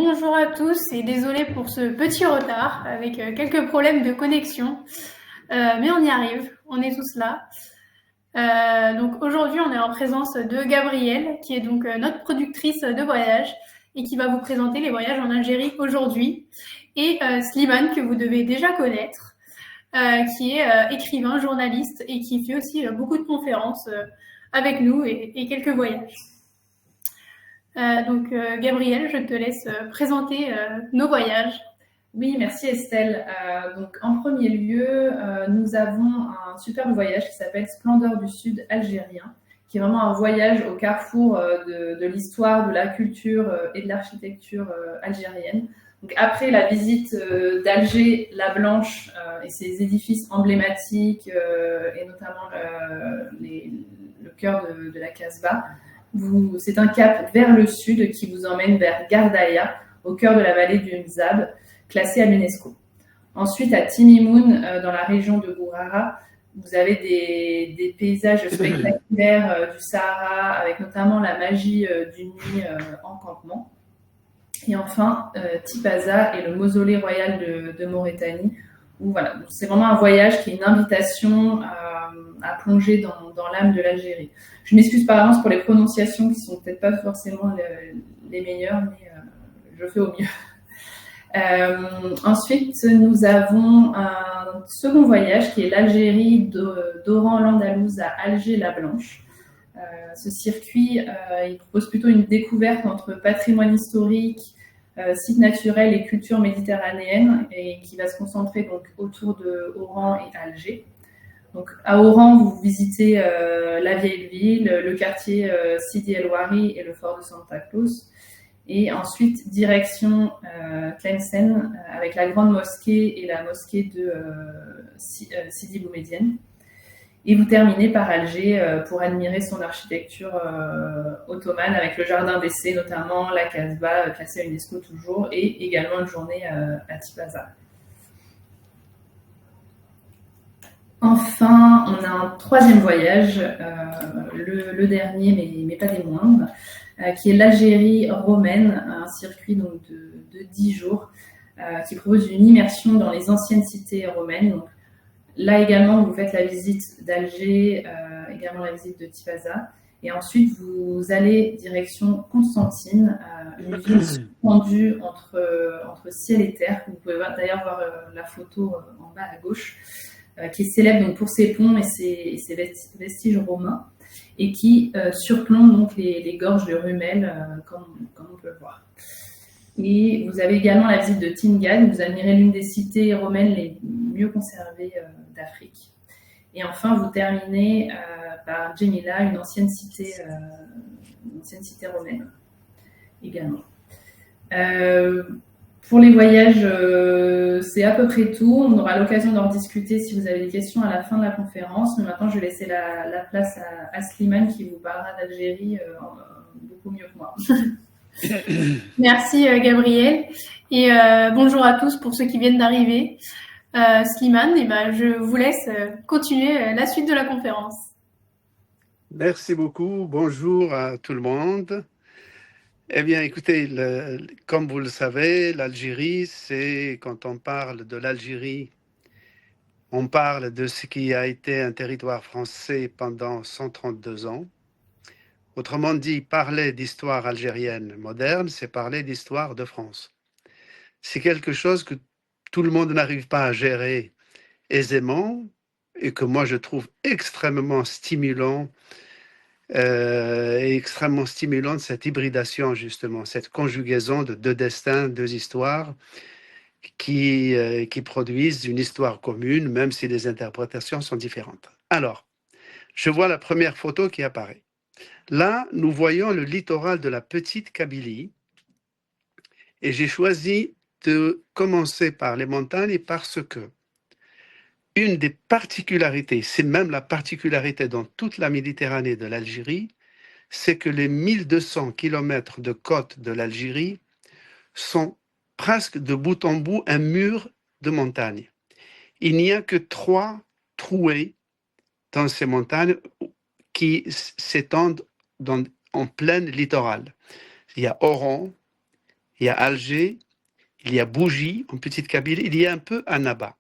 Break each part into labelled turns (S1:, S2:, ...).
S1: Bonjour à tous et désolé pour ce petit retard avec quelques problèmes de connexion. Mais on y arrive, on est tous là. Donc aujourd'hui, on est en présence de Gabrielle, qui est donc notre productrice de voyage et qui va vous présenter les voyages en Algérie aujourd'hui. Et Slimane, que vous devez déjà connaître, qui est écrivain, journaliste et qui fait aussi beaucoup de conférences avec nous et quelques voyages. Gabrielle, je te laisse présenter nos voyages.
S2: Oui, merci Estelle. Donc, en premier lieu, nous avons un superbe voyage qui s'appelle Splendeur du Sud algérien, qui est vraiment un voyage au carrefour de l'histoire, de la culture et de l'architecture algérienne. Donc, après la visite d'Alger, la Blanche et ses édifices emblématiques, et notamment le cœur de la Casbah, c'est un cap vers le sud qui vous emmène vers Gardaïa, au cœur de la vallée du Mzab, classée à l'UNESCO. Ensuite, à Timimoun, dans la région de Gourara, vous avez des paysages spectaculaires du Sahara, avec notamment la magie d'une nuit en campement. Et enfin, Tipaza et le mausolée royal de Mauritanie, où voilà, c'est vraiment un voyage qui est une invitation à plonger dans l'âme de l'Algérie. Je m'excuse par avance pour les prononciations qui sont peut-être pas forcément les meilleures, mais je fais au mieux. Ensuite, nous avons un second voyage qui est l'Algérie d'Oran-l'Andalouse à Alger-la-Blanche. Ce circuit, il propose plutôt une découverte entre patrimoine historique, sites naturels et culture méditerranéenne, et qui va se concentrer donc autour de Oran et Alger. Donc, à Oran, vous visitez la vieille ville, le quartier Sidi El Ouari et le fort de Santa Claus. Et ensuite, direction Tlemcen avec la grande mosquée et la mosquée de Sidi Boumedienne. Et vous terminez par Alger pour admirer son architecture ottomane avec le jardin d'essai, notamment la Casbah, classée à l'UNESCO toujours, et également une journée à Tipaza. Enfin, on a un troisième voyage, le dernier, mais pas des moindres, qui est l'Algérie romaine, un circuit donc de 10 jours, qui propose une immersion dans les anciennes cités romaines. Donc, là également, vous faites la visite d'Alger, également la visite de Tipaza. Et ensuite, vous allez direction Constantine, une ville suspendue entre ciel et terre. Vous pouvez d'ailleurs voir la photo en bas à gauche, qui est célèbre donc pour ses ponts et ses vestiges romains, et qui surplombe donc les gorges de Rumel, comme on peut le voir. Et vous avez également la visite de Tingad, vous admirez l'une des cités romaines les mieux conservées d'Afrique. Et enfin, vous terminez par Djemila, une ancienne cité romaine également. Pour les voyages, c'est à peu près tout. On aura l'occasion d'en discuter si vous avez des questions à la fin de la conférence. Mais maintenant, je vais laisser la place à Slimane qui vous parlera d'Algérie beaucoup mieux que moi.
S1: Merci Gabrielle et bonjour à tous pour ceux qui viennent d'arriver. Slimane, je vous laisse continuer la suite de la conférence.
S3: Merci beaucoup. Bonjour à tout le monde. Eh bien, écoutez, comme vous le savez, l'Algérie, quand on parle de l'Algérie, on parle de ce qui a été un territoire français pendant 132 ans. Autrement dit, parler d'histoire algérienne moderne, c'est parler d'histoire de France. C'est quelque chose que tout le monde n'arrive pas à gérer aisément et que moi je trouve extrêmement stimulant. Extrêmement stimulante, cette hybridation, justement, cette conjugaison de deux destins, deux histoires qui produisent une histoire commune, même si les interprétations sont différentes. Alors, je vois la première photo qui apparaît. Là, nous voyons le littoral de la petite Kabylie, et j'ai choisi de commencer par les montagnes parce que une des particularités, c'est même la particularité dans toute la Méditerranée de l'Algérie, c'est que les 1200 kilomètres de côte de l'Algérie sont presque de bout en bout un mur de montagne. Il n'y a que 3 trouées dans ces montagnes qui s'étendent en pleine littorale. Il y a Oran, il y a Alger, il y a Bougie, en Petite Kabylie, il y a un peu Annaba.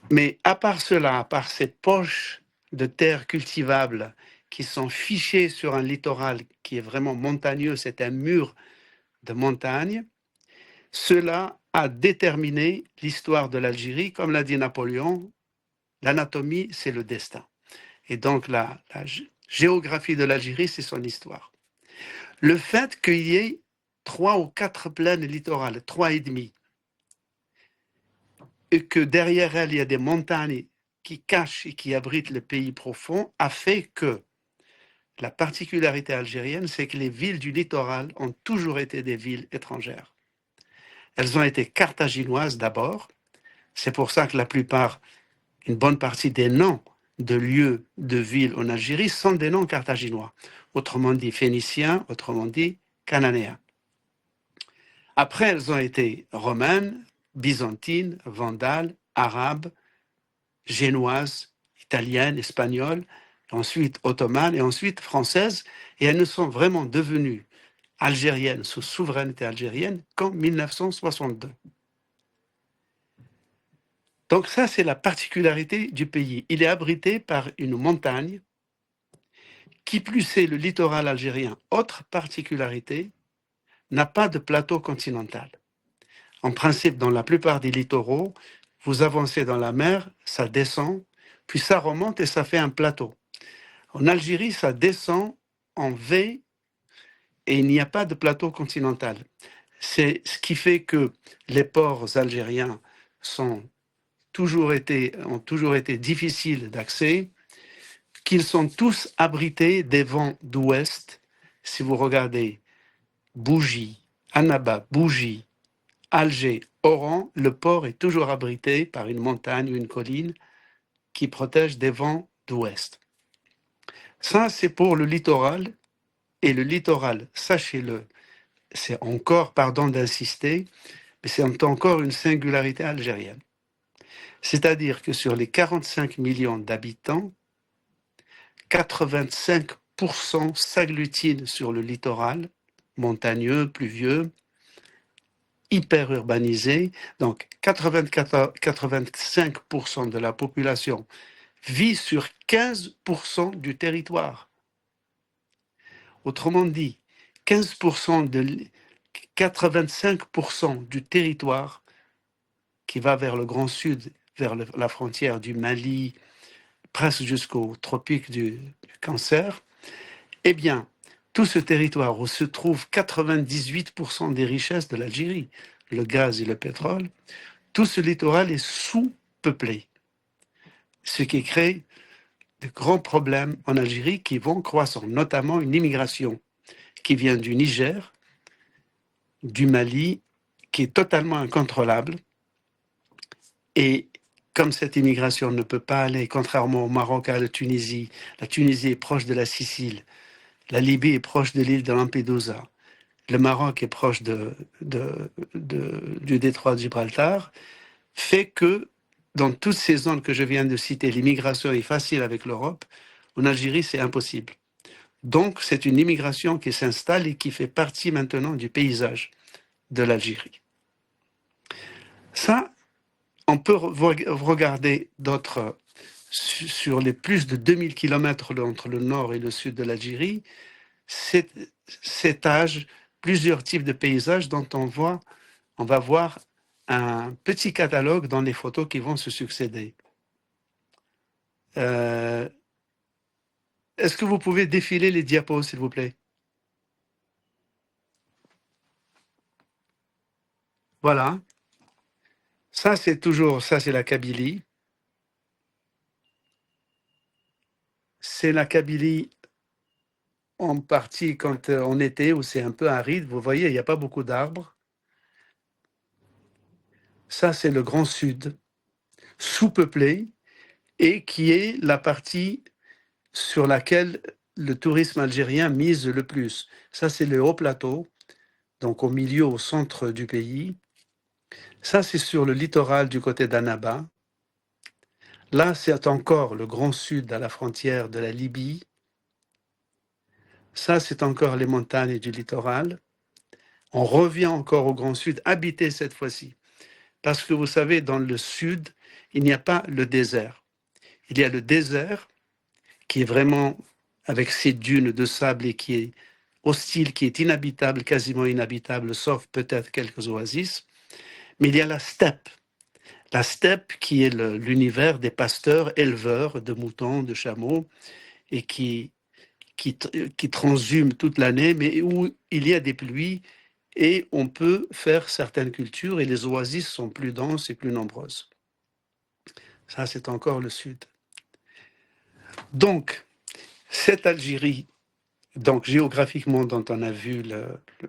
S3: Mais à part cela, à part ces poches de terre cultivable qui sont fichées sur un littoral qui est vraiment montagneux, c'est un mur de montagne, cela a déterminé l'histoire de l'Algérie. Comme l'a dit Napoléon, l'anatomie, c'est le destin. Et donc la géographie de l'Algérie, c'est son histoire. Le fait qu'il y ait 3 ou 4 plaines littorales, 3,5, et que derrière elles, il y a des montagnes qui cachent et qui abritent le pays profond, a fait que la particularité algérienne, c'est que les villes du littoral ont toujours été des villes étrangères. Elles ont été carthaginoises d'abord. C'est pour ça que la plupart, une bonne partie des noms de lieux, de villes en Algérie sont des noms carthaginois. Autrement dit phéniciens, autrement dit cananéens. Après, elles ont été romaines, byzantines, vandales, arabes, génoises, italiennes, espagnoles, ensuite ottomanes et ensuite françaises. Et elles ne sont vraiment devenues algériennes sous souveraineté algérienne qu'en 1962. Donc ça, c'est la particularité du pays. Il est abrité par une montagne. Qui plus est, le littoral algérien, autre particularité, n'a pas de plateau continental. En principe, dans la plupart des littoraux, vous avancez dans la mer, ça descend, puis ça remonte et ça fait un plateau. En Algérie, ça descend en V et il n'y a pas de plateau continental. C'est ce qui fait que les ports algériens ont toujours été difficiles d'accès, qu'ils sont tous abrités des vents d'ouest. Si vous regardez Bougie, Annaba, Bougie, Alger, Oran, le port est toujours abrité par une montagne ou une colline qui protège des vents d'ouest. Ça, c'est pour le littoral. Et le littoral, sachez-le, c'est encore, pardon d'insister, mais c'est encore une singularité algérienne. C'est-à-dire que sur les 45 millions d'habitants, 85% s'agglutinent sur le littoral, montagneux, pluvieux, hyper urbanisé. Donc 85% de la population vit sur 15% du territoire. Autrement dit, 85% du territoire qui va vers le Grand Sud, vers la frontière du Mali, presque jusqu'au tropique du Cancer, eh bien, tout ce territoire où se trouvent 98% des richesses de l'Algérie, le gaz et le pétrole, tout ce littoral est sous-peuplé. Ce qui crée de grands problèmes en Algérie qui vont croissant, notamment une immigration qui vient du Niger, du Mali, qui est totalement incontrôlable. Et comme cette immigration ne peut pas aller, contrairement au Maroc, à la Tunisie est proche de la Sicile, la Libye est proche de l'île de Lampedusa, le Maroc est proche du détroit de Gibraltar, fait que dans toutes ces zones que je viens de citer, l'immigration est facile avec l'Europe. En Algérie, c'est impossible. Donc, c'est une immigration qui s'installe et qui fait partie maintenant du paysage de l'Algérie. Ça, on peut regarder d'autres, sur les plus de 2000 km entre le nord et le sud de l'Algérie, cet âge, plusieurs types de paysages dont on va voir un petit catalogue dans les photos qui vont se succéder. Est-ce que vous pouvez défiler les diapos, s'il vous plaît? Voilà. Ça, c'est la Kabylie. C'est la Kabylie en partie quand en été, où c'est un peu aride. Vous voyez, il n'y a pas beaucoup d'arbres. Ça, c'est le Grand Sud, sous-peuplé, et qui est la partie sur laquelle le tourisme algérien mise le plus. Ça, c'est le haut plateau, donc au milieu, au centre du pays. Ça, c'est sur le littoral du côté d'Annaba. Là, c'est encore le Grand Sud à la frontière de la Libye. Ça, c'est encore les montagnes du littoral. On revient encore au Grand Sud, habité cette fois-ci. Parce que vous savez, dans le Sud, il n'y a pas le désert. Il y a le désert qui est vraiment avec ses dunes de sable et qui est hostile, qui est inhabitable, quasiment inhabitable, sauf peut-être quelques oasis. Mais il y a la steppe. La steppe qui est l'univers des pasteurs, éleveurs de moutons, de chameaux, et qui transhume toute l'année, mais où il y a des pluies et on peut faire certaines cultures et les oasis sont plus denses et plus nombreuses. Ça, c'est encore le Sud. Donc, cette Algérie, donc géographiquement, dont on a vu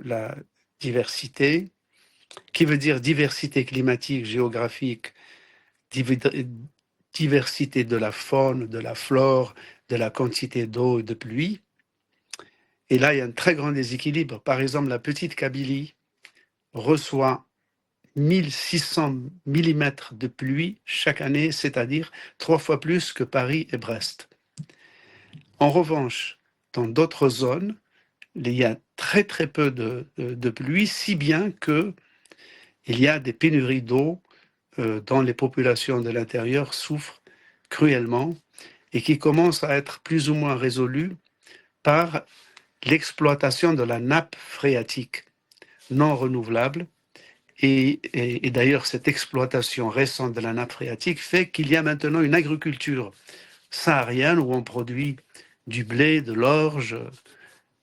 S3: la diversité, qui veut dire diversité climatique, géographique, diversité de la faune, de la flore, de la quantité d'eau et de pluie. Et là, il y a un très grand déséquilibre. Par exemple, la petite Kabylie reçoit 1600 mm de pluie chaque année, c'est-à-dire 3 fois plus que Paris et Brest. En revanche, dans d'autres zones, il y a très très peu de pluie, si bien qu'il y a des pénuries d'eau dont les populations de l'intérieur souffrent cruellement et qui commencent à être plus ou moins résolues par l'exploitation de la nappe phréatique non renouvelable. Et d'ailleurs, cette exploitation récente de la nappe phréatique fait qu'il y a maintenant une agriculture saharienne où on produit du blé, de l'orge,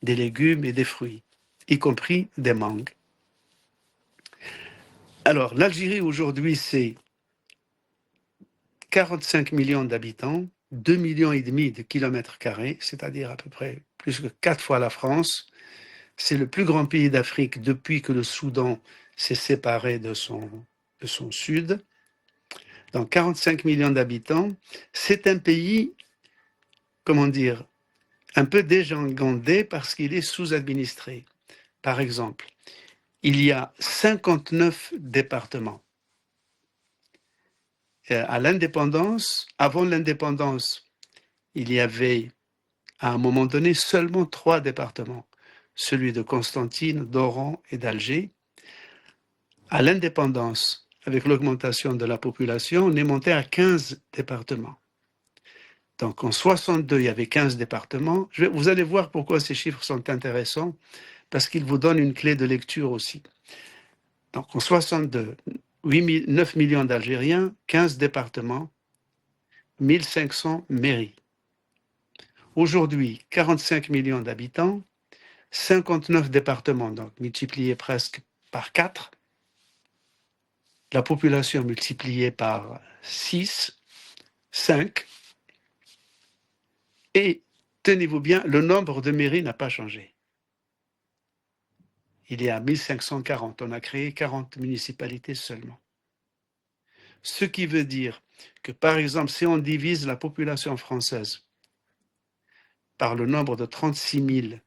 S3: des légumes et des fruits, y compris des mangues. Alors, l'Algérie aujourd'hui, c'est 45 millions d'habitants, 2,5 millions de kilomètres carrés, c'est-à-dire à peu près plus que 4 fois la France. C'est le plus grand pays d'Afrique depuis que le Soudan s'est séparé de son sud. Donc 45 millions d'habitants. C'est un pays, comment dire, un peu dégingandé parce qu'il est sous-administré. Par exemple, il y a 59 départements. À l'indépendance, avant l'indépendance, il y avait à un moment donné seulement 3 départements, celui de Constantine, d'Oran et d'Alger. À l'indépendance, avec l'augmentation de la population, on est monté à 15 départements. Donc en 62, il y avait 15 départements. Vous allez voir pourquoi ces chiffres sont intéressants, parce qu'ils vous donnent une clé de lecture aussi. Donc en 62, 9 millions d'Algériens, 15 départements, 1500 mairies. Aujourd'hui, 45 millions d'habitants, 59 départements, donc multipliés presque par 4. La population multipliée par 6, 5. Et tenez-vous bien, le nombre de mairies n'a pas changé. Il est à 1540. On a créé 40 municipalités seulement. Ce qui veut dire que, par exemple, si on divise la population française par le nombre de 36 000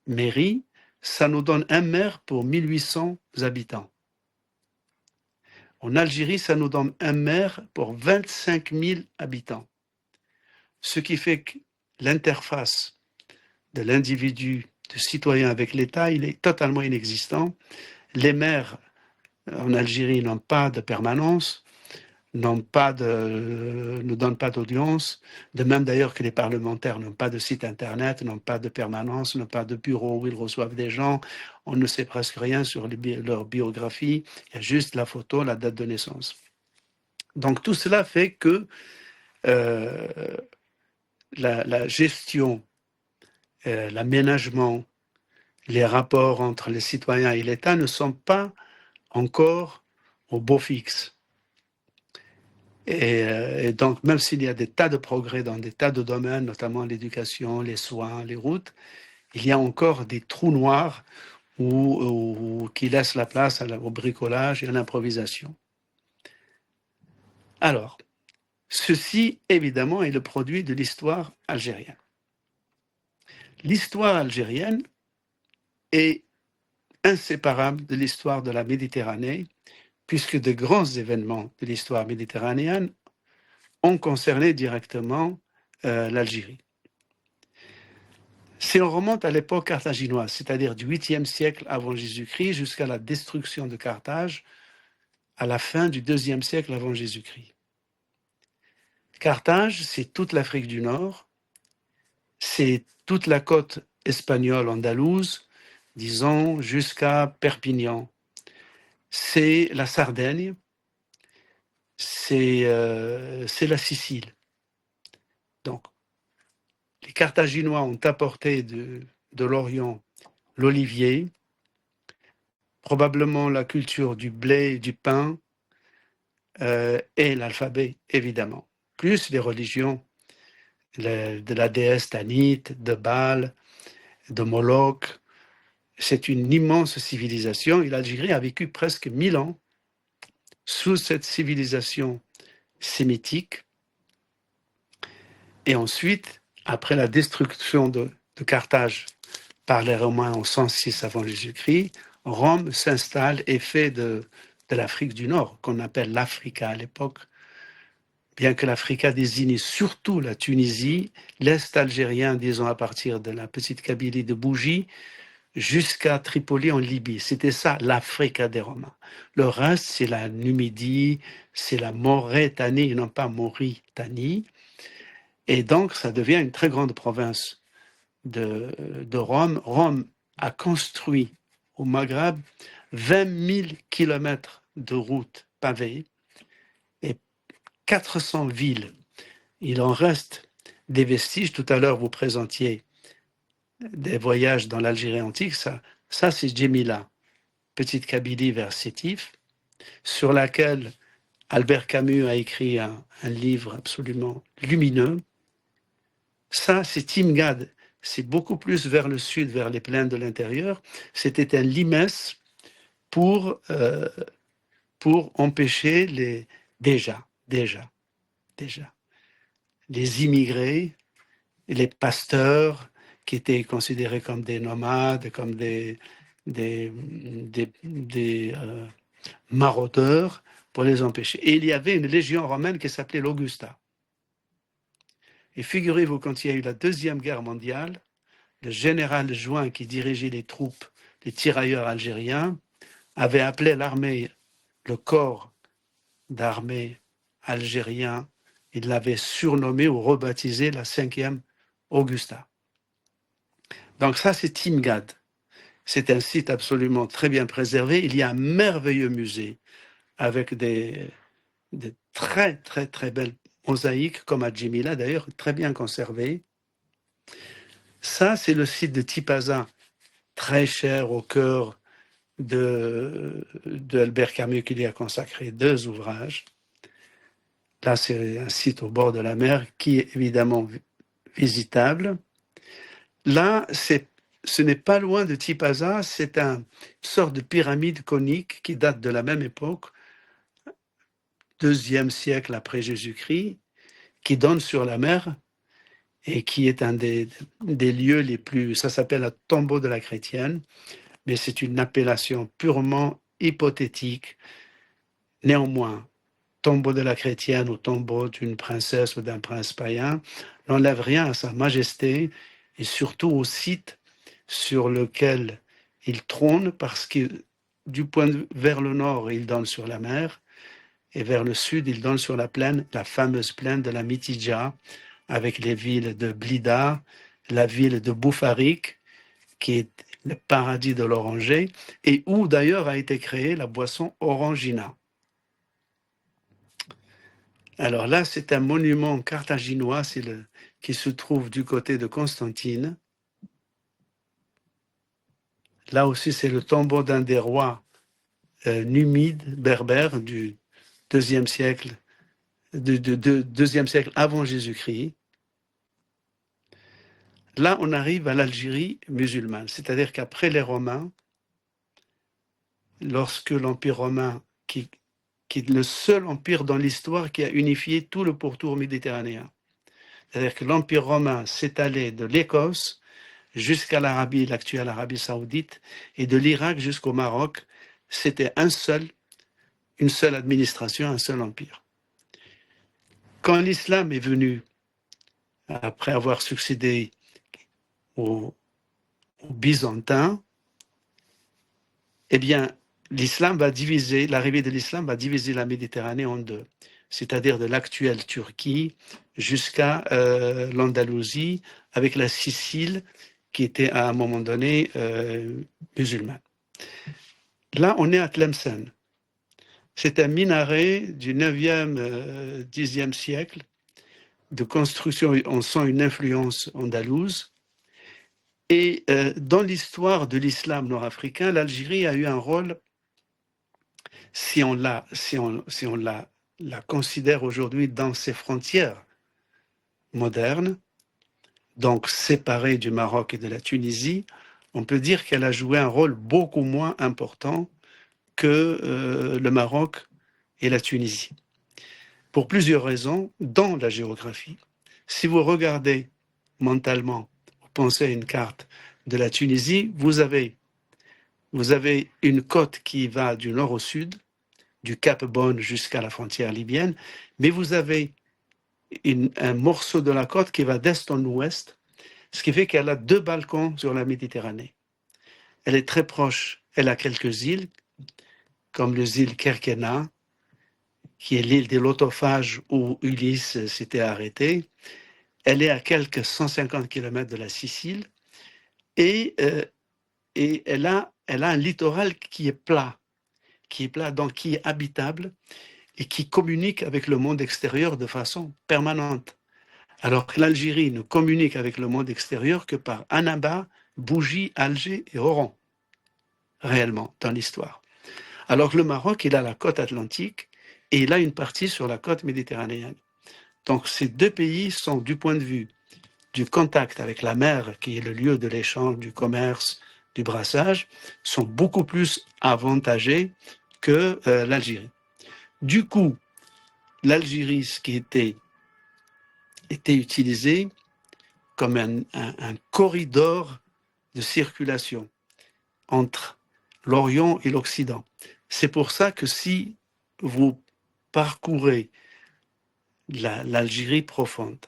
S3: mairies, ça nous donne un maire pour 1800 habitants. En Algérie, ça nous donne un maire pour 25 000 habitants. Ce qui fait que l'interface de l'individu, de citoyen avec l'État, il est totalement inexistant. Les maires en Algérie n'ont pas de permanence, ne donnent pas d'audience, de même d'ailleurs que les parlementaires n'ont pas de site internet, n'ont pas de permanence, n'ont pas de bureau où ils reçoivent des gens. On ne sait presque rien sur leur biographie, il y a juste la photo, la date de naissance. Donc tout cela fait que la gestion, l'aménagement, les rapports entre les citoyens et l'État ne sont pas encore au beau fixe. Et donc, même s'il y a des tas de progrès dans des tas de domaines, notamment l'éducation, les soins, les routes, il y a encore des trous noirs qui laissent la place au bricolage et à l'improvisation. Alors, ceci, évidemment, est le produit de l'histoire algérienne. L'histoire algérienne est inséparable de l'histoire de la Méditerranée, puisque de grands événements de l'histoire méditerranéenne ont concerné directement l'Algérie. Si on remonte à l'époque carthaginoise, c'est-à-dire du 8e siècle avant Jésus-Christ jusqu'à la destruction de Carthage à la fin du 2e siècle avant Jésus-Christ. Carthage, c'est toute l'Afrique du Nord, c'est toute la côte espagnole andalouse, disons jusqu'à Perpignan. C'est la Sardaigne, c'est la Sicile. Donc, les Carthaginois ont apporté de l'Orient l'olivier, probablement la culture du blé et du pain, et l'alphabet, évidemment. Plus les religions de la déesse Tanit, de Baal, de Moloch. C'est une immense civilisation et l'Algérie a vécu presque 1000 ans sous cette civilisation sémitique. Et ensuite, après la destruction de Carthage par les Romains en 106 avant Jésus-Christ, Rome s'installe et fait de l'Afrique du Nord, qu'on appelle l'Africa à l'époque, bien que l'Africa désigne surtout la Tunisie, l'Est algérien, disons à partir de la petite Kabylie de Bougie, jusqu'à Tripoli en Libye. C'était ça, l'Africa des Romains. Le reste, c'est la Numidie, c'est la Mauritanie, non pas Mauritanie. Et donc, ça devient une très grande province de Rome. Rome a construit au Maghreb 20 000 kilomètres de routes pavées et 400 villes. Il en reste des vestiges. Tout à l'heure, vous présentiez des voyages dans l'Algérie antique. Ça c'est Djemila, petite Kabylie vers Sétif, sur laquelle Albert Camus a écrit un livre absolument lumineux. Ça, c'est Timgad. C'est beaucoup plus vers le sud, vers les plaines de l'intérieur. C'était un limès pour empêcher déjà, les immigrés, les pasteurs qui étaient considérés comme des nomades, comme des maraudeurs, pour les empêcher. Et il y avait une légion romaine qui s'appelait l'Augusta. Et figurez-vous, quand il y a eu la Deuxième Guerre mondiale, le général Join, qui dirigeait les troupes, les tirailleurs algériens, avait appelé l'armée, le corps d'armée algérien, il l'avait surnommé ou rebaptisé la 5e Augusta. Donc ça, c'est Timgad. C'est un site absolument très bien préservé. Il y a un merveilleux musée avec des très, très, très belles mosaïques, comme à Djemila d'ailleurs, très bien conservées. Ça, c'est le site de Tipaza, très cher au cœur de Albert Camus, qui lui a consacré 2 ouvrages. Là, c'est un site au bord de la mer qui est évidemment visitable. Là, ce n'est pas loin de Tipaza, c'est une sorte de pyramide conique qui date de la même époque, 2e siècle après Jésus-Christ, qui donne sur la mer et qui est un des lieux les plus... Ça s'appelle la tombeau de la chrétienne, mais c'est une appellation purement hypothétique. Néanmoins, tombeau de la chrétienne ou tombeau d'une princesse ou d'un prince païen n'enlève rien à sa majesté et surtout au site sur lequel il trône, parce que du point vers le nord, il donne sur la mer, et vers le sud, il donne sur la plaine, la fameuse plaine de la Mitidja, avec les villes de Blida, la ville de Boufarik, qui est le paradis de l'oranger, et où d'ailleurs a été créée la boisson Orangina. Alors là, c'est un monument carthaginois, qui se trouve du côté de Constantine. Là aussi, c'est le tombeau d'un des rois numides, berbères, du 2e siècle, deuxième siècle avant Jésus-Christ. Là, on arrive à l'Algérie musulmane, c'est-à-dire qu'après les Romains, lorsque l'Empire romain, qui est le seul empire dans l'histoire qui a unifié tout le pourtour méditerranéen, c'est-à-dire que l'Empire romain s'étalait de l'Écosse jusqu'à l'Arabie, l'actuelle Arabie saoudite, et de l'Irak jusqu'au Maroc, c'était une seule administration, un seul empire. Quand l'islam est venu, après avoir succédé aux Byzantins, eh bien, l'arrivée de l'islam va diviser la Méditerranée en deux, c'est-à-dire de l'actuelle Turquie jusqu'à l'Andalousie, avec la Sicile qui était à un moment donné musulmane. Là, on est à Tlemcen. C'est un minaret du 9e, 10e siècle de construction. On sent une influence andalouse. Et dans l'histoire de l'islam nord-africain, l'Algérie a eu un rôle, si on la considère aujourd'hui dans ses frontières modernes, donc séparée du Maroc et de la Tunisie, on peut dire qu'elle a joué un rôle beaucoup moins important que le Maroc et la Tunisie. Pour plusieurs raisons, dans la géographie. Si vous regardez mentalement, vous pensez à une carte de la Tunisie, vous avez une côte qui va du nord au sud, du Cap Bonne jusqu'à la frontière libyenne, mais vous avez un morceau de la côte qui va d'est en ouest, ce qui fait qu'elle a 2 balcons sur la Méditerranée. Elle est très proche, elle a quelques îles, comme l'île Kerkena, qui est l'île des Lotophages où Ulysse s'était arrêté. Elle est à quelques 150 km de la Sicile et elle a un littoral qui est plat, donc qui est habitable et qui communique avec le monde extérieur de façon permanente. Alors que l'Algérie ne communique avec le monde extérieur que par Annaba, Bougie, Alger et Oran, réellement, dans l'histoire. Alors que le Maroc, il a la côte atlantique et il a une partie sur la côte méditerranéenne. Donc ces 2 pays sont, du point de vue du contact avec la mer, qui est le lieu de l'échange, du commerce, du brassage, sont beaucoup plus avantagés que l'Algérie. Du coup, l'Algérie, ce qui était utilisé comme un corridor de circulation entre l'Orient et l'Occident. C'est pour ça que si vous parcourez l'Algérie profonde,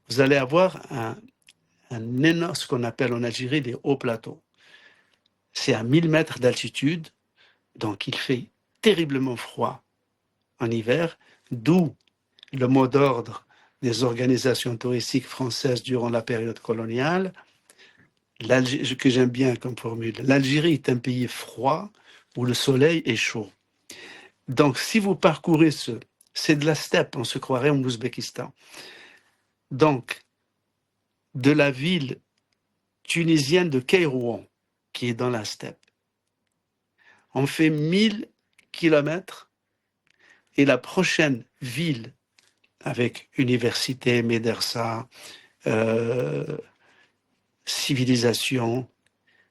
S3: vous allez avoir ce qu'on appelle en Algérie les hauts plateaux. C'est à 1000 mètres d'altitude, donc il fait terriblement froid en hiver, d'où le mot d'ordre des organisations touristiques françaises durant la période coloniale, que j'aime bien comme formule. L'Algérie est un pays froid où le soleil est chaud. Donc si vous parcourez c'est de la steppe, on se croirait en Ouzbékistan. Donc, de la ville tunisienne de Kairouan, qui est dans la steppe, on fait 1000 kilomètres et la prochaine ville avec université, médersa, civilisation,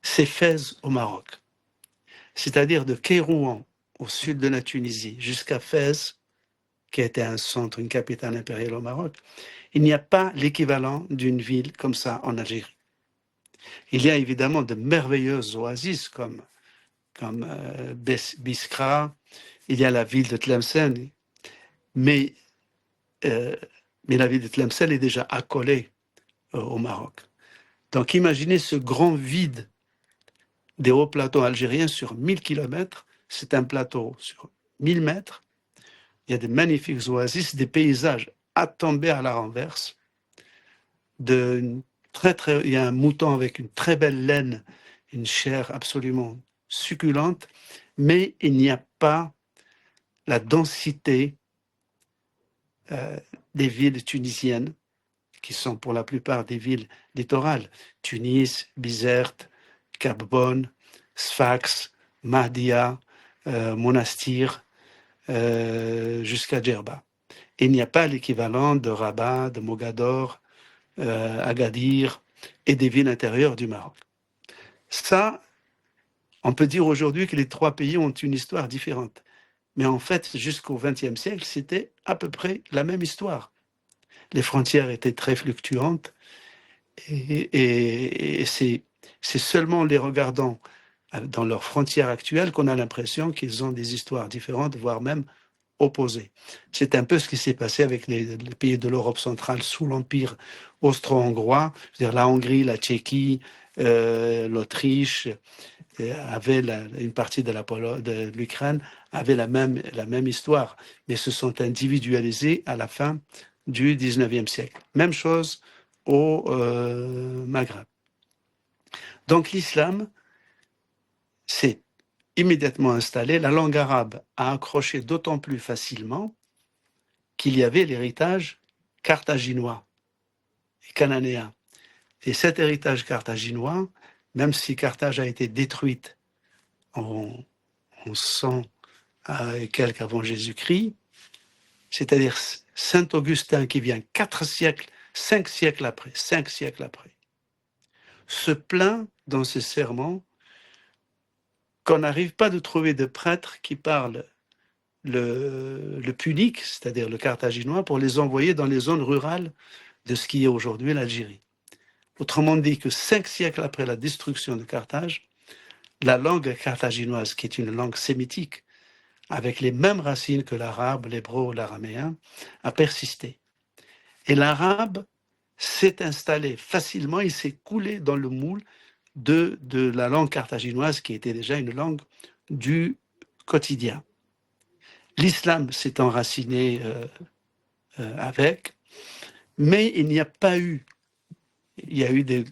S3: c'est Fès au Maroc. C'est-à-dire de Kairouan au sud de la Tunisie jusqu'à Fès, qui était un centre, une capitale impériale au Maroc, il n'y a pas l'équivalent d'une ville comme ça en Algérie. Il y a évidemment de merveilleuses oasis comme Biskra, il y a la ville de Tlemcen, mais la ville de Tlemcen est déjà accolée au Maroc. Donc imaginez ce grand vide des hauts plateaux algériens sur 1000 km, c'est un plateau sur 1000 mètres, il y a de magnifiques oasis, des paysages à tomber à la renverse, il y a un mouton avec une très belle laine, une chair absolument succulente, mais il n'y a pas la densité des villes tunisiennes, qui sont pour la plupart des villes littorales. Tunis, Bizerte, Cap Bonne, Sfax, Mahdia, Monastir, jusqu'à Djerba. Il n'y a pas l'équivalent de Rabat, de Mogador, Agadir et des villes intérieures du Maroc. Ça, on peut dire aujourd'hui que les 3 pays ont une histoire différente. Mais en fait, jusqu'au XXe siècle, c'était à peu près la même histoire. Les frontières étaient très fluctuantes et c'est seulement en les regardant dans leurs frontières actuelles qu'on a l'impression qu'ils ont des histoires différentes, voire même opposés. C'est un peu ce qui s'est passé avec les pays de l'Europe centrale sous l'Empire austro-hongrois, c'est-à-dire la Hongrie, la Tchéquie, l'Autriche, une partie de l'Ukraine avait la même histoire, mais se sont individualisés à la fin du 19e siècle. Même chose au Maghreb. Donc l'islam s'est immédiatement installé. La langue arabe a accroché d'autant plus facilement qu'il y avait l'héritage carthaginois et cananéen. Et cet héritage carthaginois, même si Carthage a été détruite en 100 et quelques avant Jésus-Christ, c'est-à-dire Saint Augustin qui vient 5 siècles après, se plaint dans ses sermons qu'on n'arrive pas de trouver de prêtres qui parlent le punique, c'est-à-dire le carthaginois, pour les envoyer dans les zones rurales de ce qui est aujourd'hui l'Algérie. Autrement dit que 5 siècles après la destruction de Carthage, la langue carthaginoise, qui est une langue sémitique, avec les mêmes racines que l'arabe, l'hébreu, l'araméen, a persisté. Et l'arabe s'est installé facilement, il s'est coulé dans le moule de la langue carthaginoise, qui était déjà une langue du quotidien. L'islam s'est enraciné avec, mais il y a eu des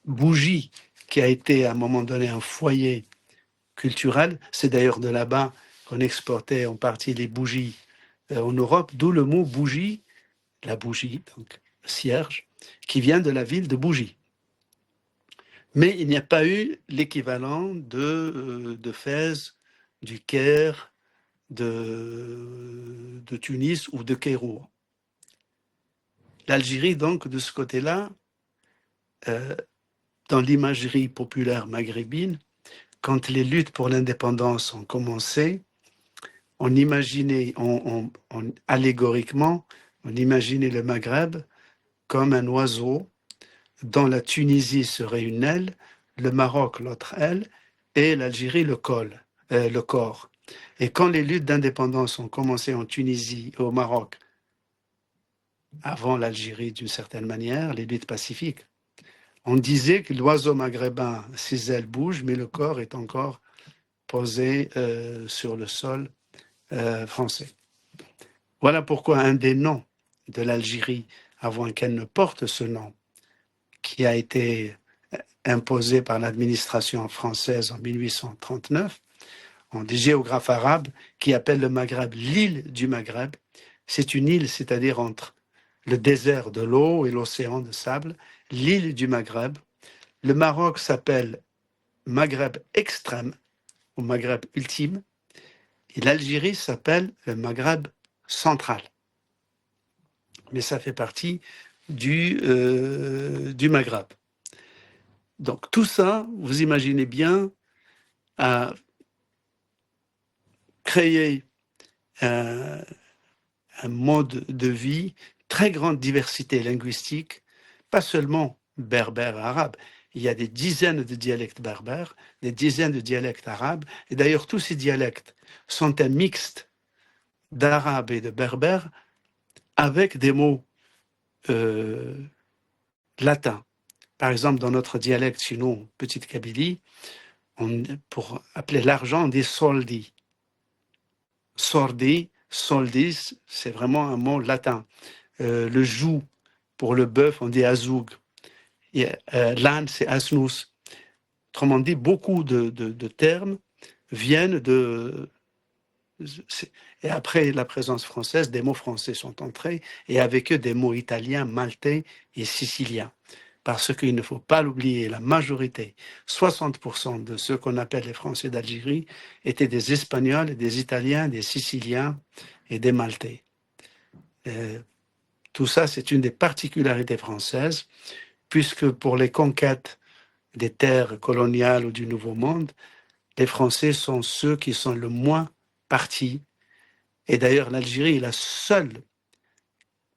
S3: bougies qui a été à un moment donné un foyer culturel. C'est d'ailleurs de là-bas qu'on exportait en partie les bougies en Europe, d'où le mot bougie, la bougie, donc cierge, qui vient de la ville de Bougie. Mais il n'y a pas eu l'équivalent de Fès, du Caire, de Tunis ou de Cairo. L'Algérie, donc, de ce côté-là, dans l'imagerie populaire maghrébine, quand les luttes pour l'indépendance ont commencé, on imaginait, allégoriquement, on imaginait le Maghreb comme un oiseau dont la Tunisie serait une aile, le Maroc l'autre aile, et l'Algérie le corps. Et quand les luttes d'indépendance ont commencé en Tunisie et au Maroc, avant l'Algérie d'une certaine manière, les luttes pacifiques, on disait que l'oiseau maghrébin, ses ailes bougent, mais le corps est encore posé sur le sol français. Voilà pourquoi un des noms de l'Algérie, avant qu'elle ne porte ce nom, qui a été imposé par l'administration française en 1839, on des géographes arabes qui appellent le Maghreb l'île du Maghreb. C'est une île, c'est-à-dire entre le désert de l'eau et l'océan de sable, l'île du Maghreb. Le Maroc s'appelle Maghreb extrême ou Maghreb ultime, et l'Algérie s'appelle le Maghreb central. Mais ça fait partie du Maghreb. Donc tout ça, vous imaginez bien, a créé un mode de vie, très grande diversité linguistique, pas seulement berbère arabe. Il y a des dizaines de dialectes berbères, des dizaines de dialectes arabes, et d'ailleurs tous ces dialectes sont un mixte d'arabe et de berbère avec des mots latins. Par exemple, dans notre dialecte, chez nous, petite Kabylie, pour appeler l'argent, on dit soldi. Sordi, soldis, c'est vraiment un mot latin. Le joug, pour le bœuf, on dit azoug. L'âne, c'est asnus. Autrement dit, beaucoup de termes viennent de... Et après la présence française, des mots français sont entrés, et avec eux des mots italiens, maltais et siciliens. Parce qu'il ne faut pas l'oublier, la majorité, 60% de ceux qu'on appelle les Français d'Algérie, étaient des Espagnols, des Italiens, des Siciliens et des Maltais. Tout ça, c'est une des particularités françaises, puisque pour les conquêtes des terres coloniales ou du Nouveau Monde, les Français sont ceux qui sont le moins partis. Et d'ailleurs, l'Algérie est la seule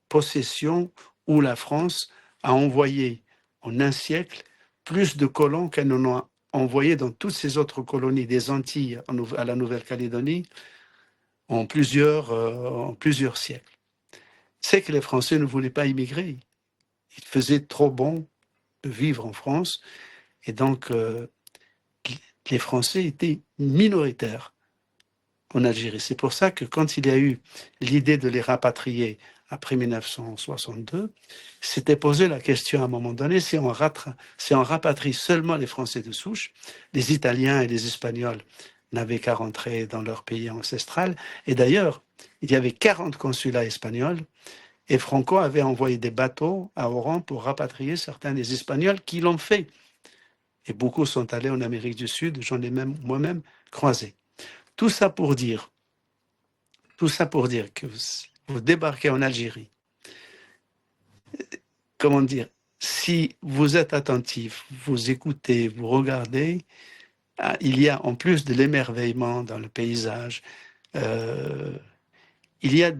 S3: possession où la France a envoyé en un siècle plus de colons qu'elle n'en a envoyé dans toutes ces autres colonies des Antilles à la Nouvelle-Calédonie en plusieurs siècles. C'est que les Français ne voulaient pas immigrer. Il faisait trop bon de vivre en France, et donc les Français étaient minoritaires en Algérie. C'est pour ça que quand il y a eu l'idée de les rapatrier après 1962, s'était posé la question à un moment donné, si on rapatrie seulement les Français de souche, les Italiens et les Espagnols n'avaient qu'à rentrer dans leur pays ancestral. Et d'ailleurs, il y avait 40 consulats espagnols, et Franco avait envoyé des bateaux à Oran pour rapatrier certains des Espagnols qui l'ont fait. Et beaucoup sont allés en Amérique du Sud, j'en ai même moi-même croisé. Tout ça pour dire que vous débarquez en Algérie. Comment dire, si vous êtes attentif, vous écoutez, vous regardez, il y a en plus de l'émerveillement dans le paysage, il y a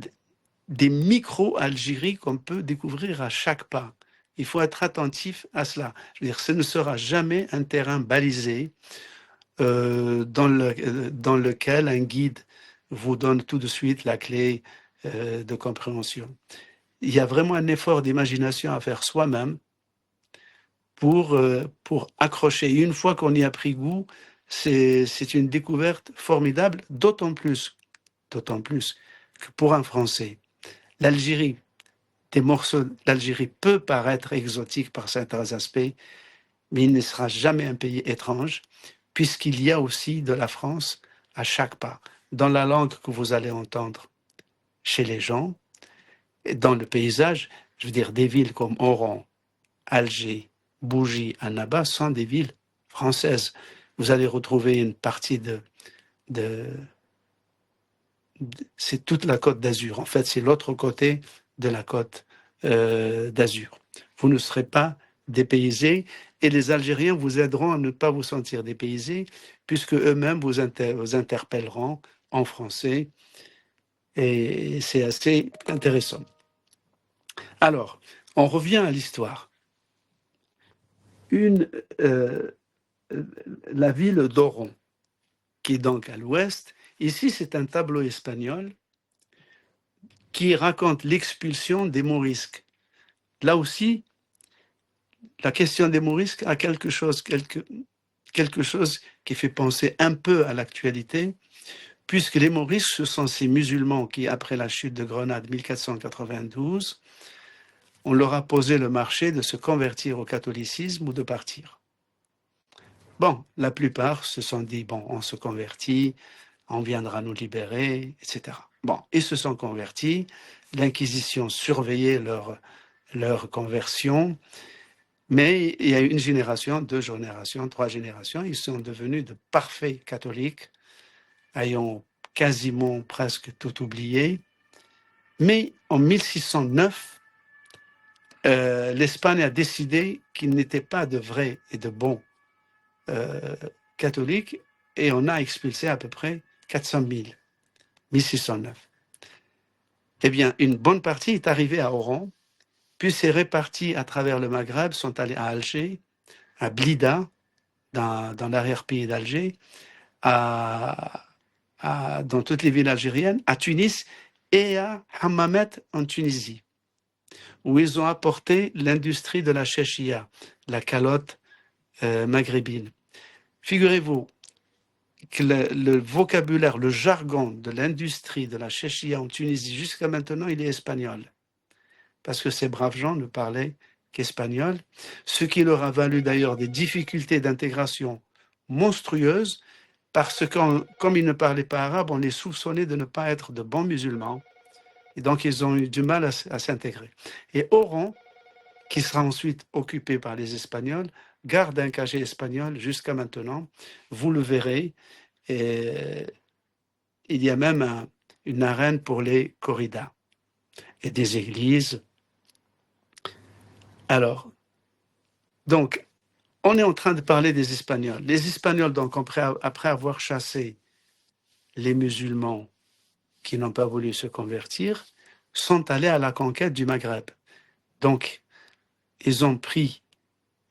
S3: des micro-Algéries qu'on peut découvrir à chaque pas. Il faut être attentif à cela. Je veux dire, ce ne sera jamais un terrain balisé dans lequel un guide vous donne tout de suite la clé de compréhension. Il y a vraiment un effort d'imagination à faire soi-même pour accrocher. Et une fois qu'on y a pris goût, c'est une découverte formidable, d'autant plus que pour un Français, l'Algérie, des morceaux d'Algérie peut paraître exotique par certains aspects, mais il ne sera jamais un pays étrange, puisqu'il y a aussi de la France à chaque pas, dans la langue que vous allez entendre chez les gens, et dans le paysage. Je veux dire, des villes comme Oran, Alger, Bougie, Annaba sont des villes françaises. Vous allez retrouver une partie c'est toute la côte d'Azur. En fait, c'est l'autre côté de la côte d'Azur. Vous ne serez pas dépaysés, et les Algériens vous aideront à ne pas vous sentir dépaysés, puisque eux-mêmes vous interpelleront en français, et c'est assez intéressant. Alors, on revient à l'histoire. La ville d'Oran, qui est donc à l'ouest, ici c'est un tableau espagnol qui raconte l'expulsion des Morisques. Là aussi, la question des Morisques a quelque chose qui fait penser un peu à l'actualité, puisque les Morisques, ce sont ces musulmans qui, après la chute de Grenade 1492, on leur a posé le marché de se convertir au catholicisme ou de partir. Bon, la plupart se sont dit, bon, on se convertit, on viendra nous libérer, etc. Bon, ils se sont convertis, l'Inquisition surveillait leur conversion, mais il y a une génération, 2 générations, 3 générations, ils sont devenus de parfaits catholiques, ayant quasiment presque tout oublié. Mais en 1609, l'Espagne a décidé qu'il n'était pas de vrais et de bons catholiques, et on a expulsé à peu près 400 000, 1609. Eh bien, une bonne partie est arrivée à Oran, puis c'est réparti à travers le Maghreb, sont allés à Alger, à Blida, dans l'arrière-pays d'Alger, dans toutes les villes algériennes, à Tunis et à Hammamet en Tunisie, où ils ont apporté l'industrie de la chéchia, la calotte maghrébine. Figurez-vous que le vocabulaire, le jargon de l'industrie de la chéchia en Tunisie, jusqu'à maintenant, il est espagnol. Parce que ces braves gens ne parlaient qu'espagnol, ce qui leur a valu d'ailleurs des difficultés d'intégration monstrueuses, parce que comme ils ne parlaient pas arabe, on les soupçonnait de ne pas être de bons musulmans, et donc ils ont eu du mal à s'intégrer. Et Oran, qui sera ensuite occupé par les Espagnols, garde un cachet espagnol jusqu'à maintenant, vous le verrez, et il y a même une arène pour les corridas et des églises. Alors, donc, on est en train de parler des Espagnols. Les Espagnols, donc, après avoir chassé les musulmans qui n'ont pas voulu se convertir, sont allés à la conquête du Maghreb. Donc, ils ont pris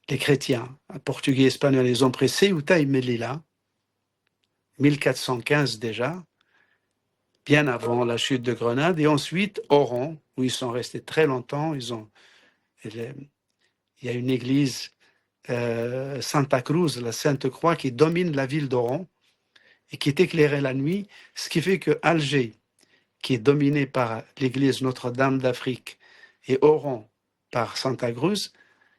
S3: les chrétiens, portugais, espagnols, ils ont pris Ceuta et Melilla, 1415 déjà, bien avant la chute de Grenade, et ensuite Oran, où ils sont restés très longtemps. Il y a une église, Santa Cruz, la Sainte Croix, qui domine la ville d'Oran et qui est éclairée la nuit, ce qui fait que Alger, qui est dominée par l'église Notre-Dame d'Afrique, et Oran par Santa Cruz,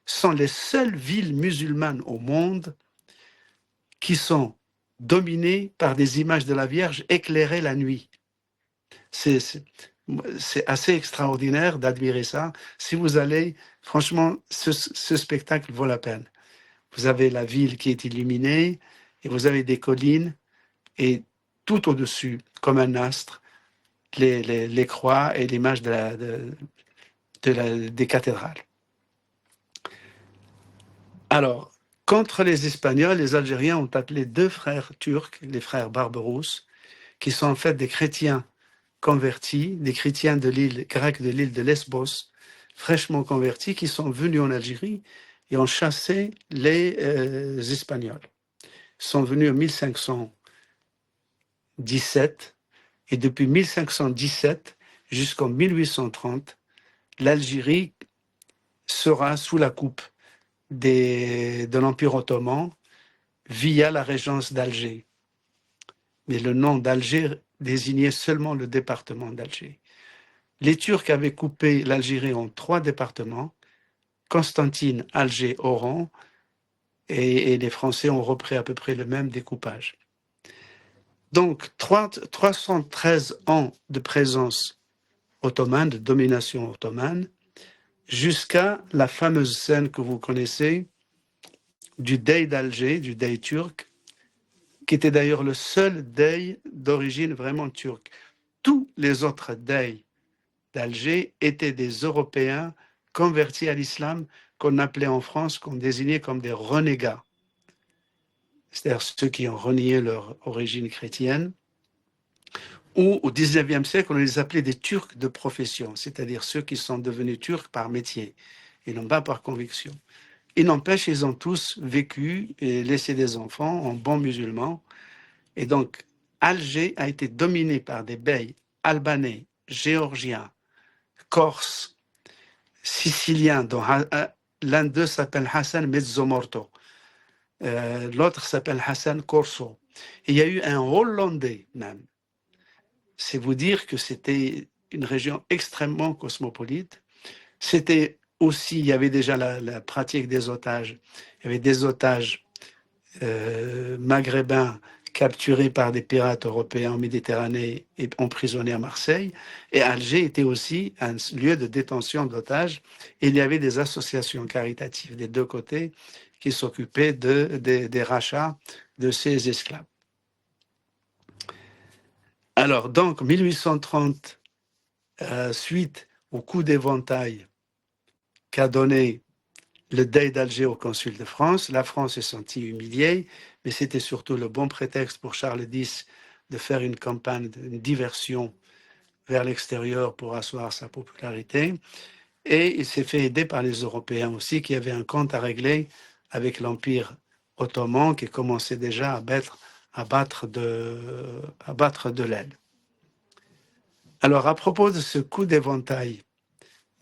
S3: sont les seules villes musulmanes au monde qui sont dominées par des images de la Vierge éclairées la nuit. C'est assez extraordinaire d'admirer ça. Si vous allez, franchement, ce spectacle vaut la peine. Vous avez la ville qui est illuminée et vous avez des collines et tout au-dessus, comme un astre, les croix et l'image des cathédrales. Alors, contre les Espagnols, les Algériens ont appelé 2 frères turcs, les frères Barberousse, qui sont en fait des chrétiens convertis, des chrétiens de l'île grecque de l'île de Lesbos, fraîchement convertis, qui sont venus en Algérie et ont chassé les Espagnols. Ils sont venus en 1517 et depuis 1517 jusqu'en 1830, l'Algérie sera sous la coupe de l'Empire ottoman via la régence d'Alger. Mais le nom d'Alger désignait seulement le département d'Alger. Les Turcs avaient coupé l'Algérie en 3 départements, Constantine, Alger, Oran, et les Français ont repris à peu près le même découpage. Donc, 313 ans de présence ottomane, de domination ottomane, jusqu'à la fameuse scène que vous connaissez du Dey d'Alger, du Dey turc, qui était d'ailleurs le seul Dey d'origine vraiment turque. Tous les autres Dey d'Alger étaient des Européens convertis à l'islam qu'on appelait en France, qu'on désignait comme des renégats. C'est-à-dire ceux qui ont renié leur origine chrétienne. Ou au XIXe siècle, on les appelait des Turcs de profession, c'est-à-dire ceux qui sont devenus Turcs par métier et non pas par conviction. Il n'empêche, ils ont tous vécu et laissé des enfants en bons musulmans. Et donc, Alger a été dominé par des beys albanais, géorgiens, corses, siciliens, dont l'un d'eux s'appelle Hassan Mezzomorto, l'autre s'appelle Hassan Corso. Et il y a eu un Hollandais même. C'est vous dire que c'était une région extrêmement cosmopolite. C'était aussi, il y avait déjà la pratique des otages. Il y avait des otages maghrébins capturés par des pirates européens en Méditerranée et emprisonnés à Marseille. Et Alger était aussi un lieu de détention d'otages. Et il y avait des associations caritatives des 2 côtés qui s'occupaient des rachats de ces esclaves. Alors, donc, 1830, suite au coup d'éventail qu'a donné le Dey d'Alger au consul de France, la France s'est sentie humiliée, mais c'était surtout le bon prétexte pour Charles X de faire une campagne, une diversion vers l'extérieur pour asseoir sa popularité. Et il s'est fait aider par les Européens aussi, qui avaient un compte à régler avec l'Empire ottoman, qui commençait déjà à battre de l'aile. Alors, à propos de ce coup d'éventail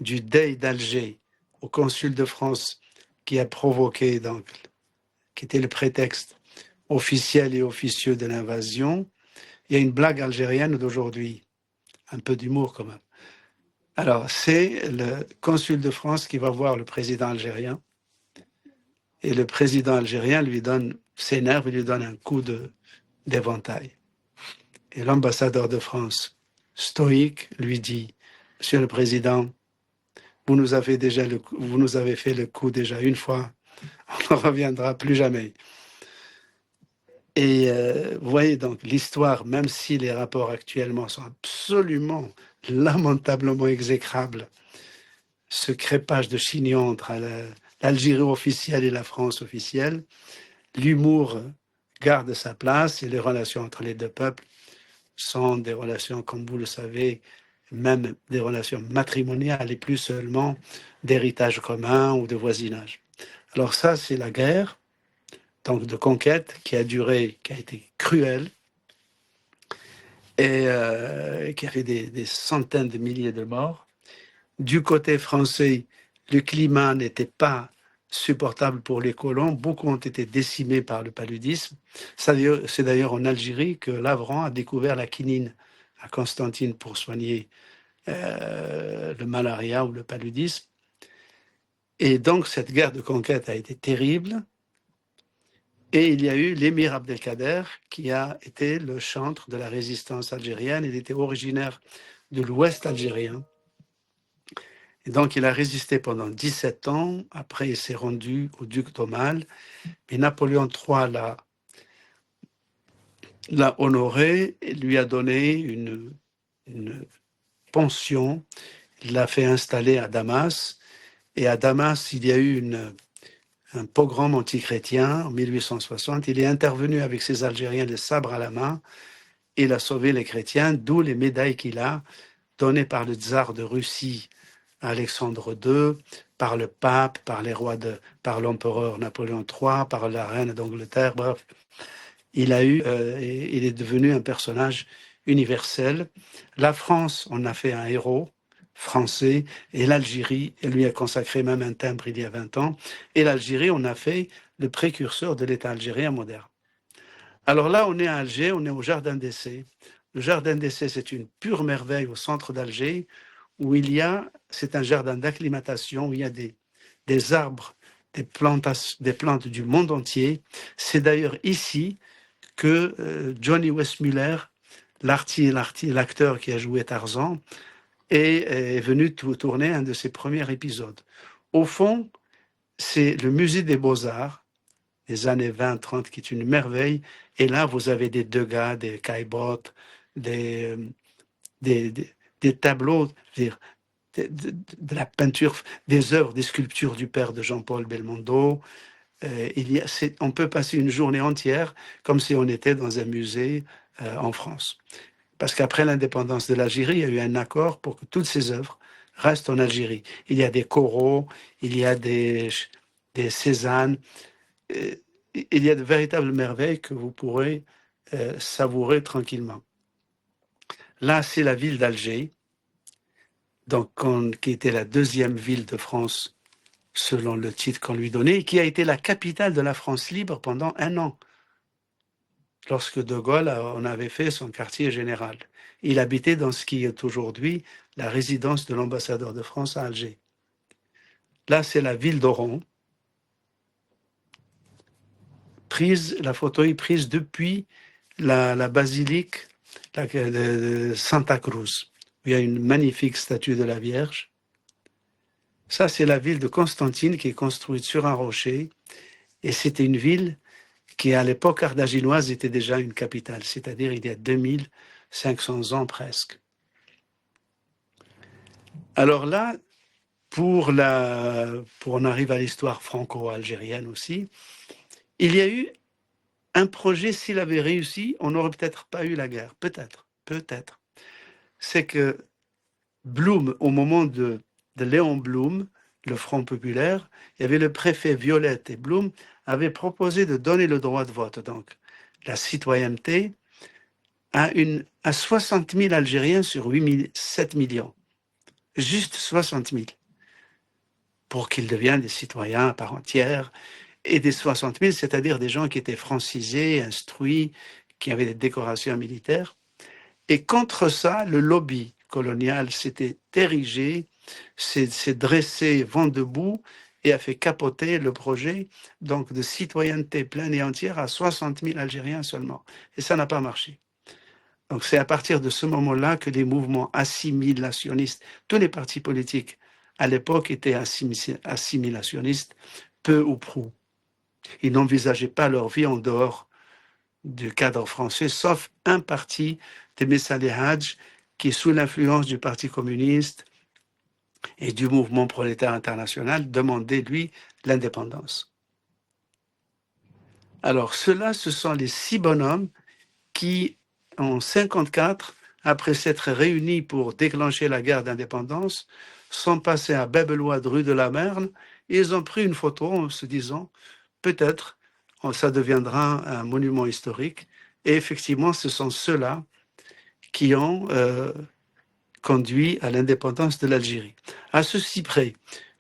S3: du Dey d'Alger au consul de France qui a provoqué, donc, qui était le prétexte officiel et officieux de l'invasion, il y a une blague algérienne d'aujourd'hui, un peu d'humour quand même. Alors, c'est le consul de France qui va voir le président algérien, et le président algérien s'énerve et lui donne un coup d'éventail. Et l'ambassadeur de France, stoïque, lui dit: Monsieur le Président, vous nous avez fait le coup déjà une fois, on ne reviendra plus jamais. Et vous voyez donc l'histoire, même si les rapports actuellement sont absolument, lamentablement exécrables, ce crépage de chignon entre l'Algérie officielle et la France officielle, l'humour garde sa place et les relations entre les 2 peuples sont des relations, comme vous le savez, même des relations matrimoniales et plus seulement d'héritage commun ou de voisinage. Alors ça, c'est la guerre, donc de conquête, qui a été cruelle. et qui a fait des centaines de milliers de morts. Du côté français, le climat n'était pas supportable pour les colons. Beaucoup ont été décimés par le paludisme. C'est d'ailleurs en Algérie que Lavran a découvert la quinine à Constantine pour soigner le malaria ou le paludisme. Et donc, cette guerre de conquête a été terrible. Et il y a eu l'émir Abdelkader, qui a été le chantre de la résistance algérienne. Il était originaire de l'ouest algérien. Et donc, il a résisté pendant 17 ans. Après, il s'est rendu au duc d'Aumale. Et Napoléon III l'a honoré et lui a donné une pension. Il l'a fait installer à Damas. Et à Damas, il y a eu un pogrom antichrétien en 1860. Il est intervenu avec ses Algériens, les sabres à la main. Il a sauvé les chrétiens, d'où les médailles qu'il a données par le tsar de Russie, Alexandre II, par le pape, par l'empereur Napoléon III, par la reine d'Angleterre. Bref, il est devenu un personnage universel. La France en a fait un héros français, et l'Algérie, elle lui a consacré même un timbre il y a 20 ans, et l'Algérie, on a fait le précurseur de l'État algérien moderne. Alors là, on est à Alger, on est au Jardin d'Essai. Le Jardin d'Essai, c'est une pure merveille au centre d'Alger, où c'est un jardin d'acclimatation, où il y a des arbres, des plantes du monde entier. C'est d'ailleurs ici que Johnny Weissmuller, l'acteur qui a joué Tarzan, est venu tourner un de ses premiers épisodes. Au fond, c'est le musée des Beaux-Arts des années 20-30 qui est une merveille. Et là, vous avez des Degas, des Caillebotte, des tableaux, de la peinture, des œuvres, des sculptures du père de Jean-Paul Belmondo. On peut passer une journée entière comme si on était dans un musée en France. Parce qu'après l'indépendance de l'Algérie, il y a eu un accord pour que toutes ces œuvres restent en Algérie. Il y a des coraux, il y a des Cézannes, il y a de véritables merveilles que vous pourrez savourer tranquillement. Là, c'est la ville d'Alger, qui était la deuxième ville de France selon le titre qu'on lui donnait, et qui a été la capitale de la France libre pendant 1 an. Lorsque De Gaulle en avait fait son quartier général. Il habitait dans ce qui est aujourd'hui la résidence de l'ambassadeur de France à Alger. Là, c'est la ville d'Oran. La photo est prise depuis la basilique de Santa Cruz, où il y a une magnifique statue de la Vierge. Ça, c'est la ville de Constantine qui est construite sur un rocher. Et c'était une ville qui, à l'époque carthaginoise, était déjà une capitale, c'est-à-dire il y a 2500 ans presque. Alors là, pour on arrive à l'histoire franco-algérienne aussi, il y a eu un projet, s'il avait réussi, on n'aurait peut-être pas eu la guerre. Peut-être. C'est que Blum, au moment de Léon Blum, le Front populaire, il y avait le préfet Violette, et Blum avait proposé de donner le droit de vote, donc la citoyenneté, à 60 000 Algériens sur 7 millions. Juste 60 000. Pour qu'ils deviennent des citoyens à part entière. Et des 60 000, c'est-à-dire des gens qui étaient francisés, instruits, qui avaient des décorations militaires. Et contre ça, le lobby colonial s'était érigé, s'est dressé vent debout et a fait capoter le projet donc de citoyenneté pleine et entière à 60 000 Algériens seulement. Et ça n'a pas marché. Donc c'est à partir de ce moment-là que les mouvements assimilationnistes, tous les partis politiques à l'époque étaient assimilationnistes, peu ou prou. Ils n'envisageaient pas leur vie en dehors du cadre français, sauf un parti, Temessali Hadj, qui est sous l'influence du Parti communiste et du mouvement prolétaire international, demandait, lui, l'indépendance. Alors, ceux-là, ce sont les 6 bonhommes qui, en 1954, après s'être réunis pour déclencher la guerre d'indépendance, sont passés à Bébelwad, rue de la Merne, et ils ont pris une photo en se disant, peut-être, ça deviendra un monument historique. Et effectivement, ce sont ceux-là qui ont conduit à l'indépendance de l'Algérie. À ceci près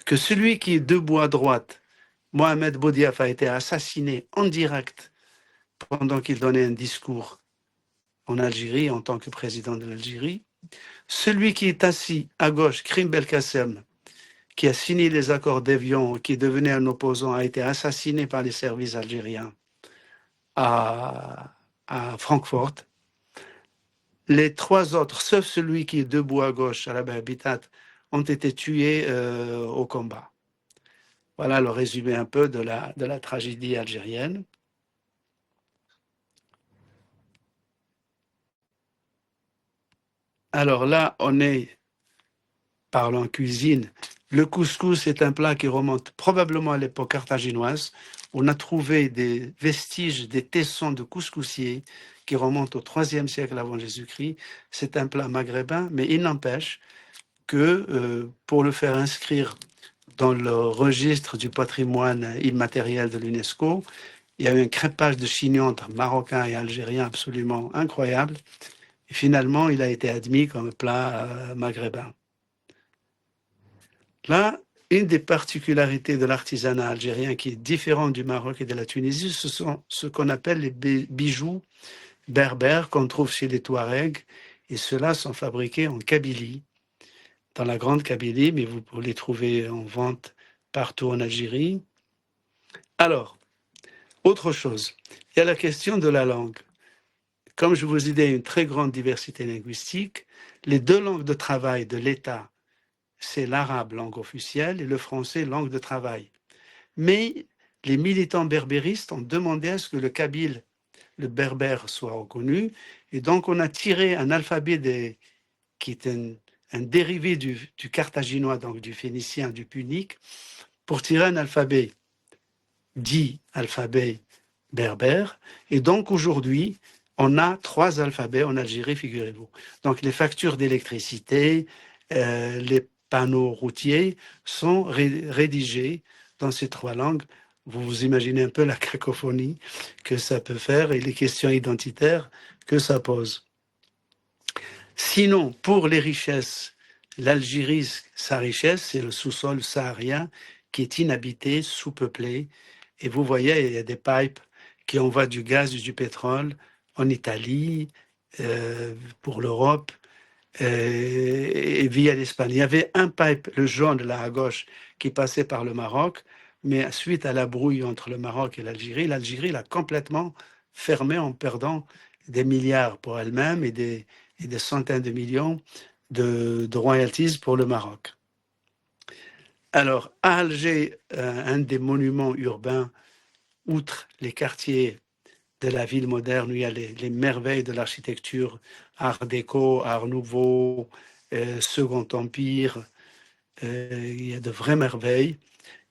S3: que celui qui est debout à droite, Mohamed Boudiaf, a été assassiné en direct pendant qu'il donnait un discours en Algérie en tant que président de l'Algérie. Celui qui est assis à gauche, Krim Belkacem, qui a signé les accords d'Évian, qui devenait un opposant, a été assassiné par les services algériens à Francfort. Les trois autres, sauf celui qui est debout à gauche, à la Habitat, ont été tués au combat. Voilà le résumé un peu de la tragédie algérienne. Alors là, on est, parlant cuisine, le couscous est un plat qui remonte probablement à l'époque carthaginoise. On a trouvé des vestiges, des tessons de couscoussiers qui remontent au IIIe siècle avant Jésus-Christ. C'est un plat maghrébin, mais il n'empêche que pour le faire inscrire dans le registre du patrimoine immatériel de l'UNESCO, il y a eu un crêpage de chignons entre marocains et algériens absolument incroyable. Et finalement, il a été admis comme plat maghrébin. Là, une des particularités de l'artisanat algérien qui est différent du Maroc et de la Tunisie, ce sont ce qu'on appelle les bijoux berbères qu'on trouve chez les Touaregs. Et ceux-là sont fabriqués en Kabylie, dans la grande Kabylie, mais vous pouvez les trouver en vente partout en Algérie. Alors, autre chose, il y a la question de la langue. Comme je vous ai dit, il y a une très grande diversité linguistique. Les deux langues de travail de l'État, c'est l'arabe, langue officielle, et le français, langue de travail. Mais les militants berbéristes ont demandé à ce que le kabyle, le berbère, soit reconnu. Et donc, on a tiré un alphabet qui est un dérivé du carthaginois, donc du phénicien, du punique, pour tirer un alphabet dit alphabet berbère. Et donc, aujourd'hui, on a 3 alphabets en Algérie, figurez-vous. Donc, les factures d'électricité, les panneaux routiers sont rédigés dans ces 3 langues. Vous vous imaginez un peu la cacophonie que ça peut faire et les questions identitaires que ça pose. Sinon, pour les richesses, l'Algérie, sa richesse, c'est le sous-sol saharien qui est inhabité, sous-peuplé. Et vous voyez, il y a des pipes qui envoient du gaz et du pétrole en Italie, pour l'Europe, et via l'Espagne. Il y avait un pipe, le jaune là à gauche, qui passait par le Maroc, mais suite à la brouille entre le Maroc et l'Algérie l'a complètement fermé en perdant des milliards pour elle-même et des centaines de millions de royalties pour le Maroc. Alors, à Alger, un des monuments urbains, outre les quartiers de la ville moderne, où il y a les merveilles de l'architecture, Art déco, Art nouveau, Second Empire, il y a de vraies merveilles.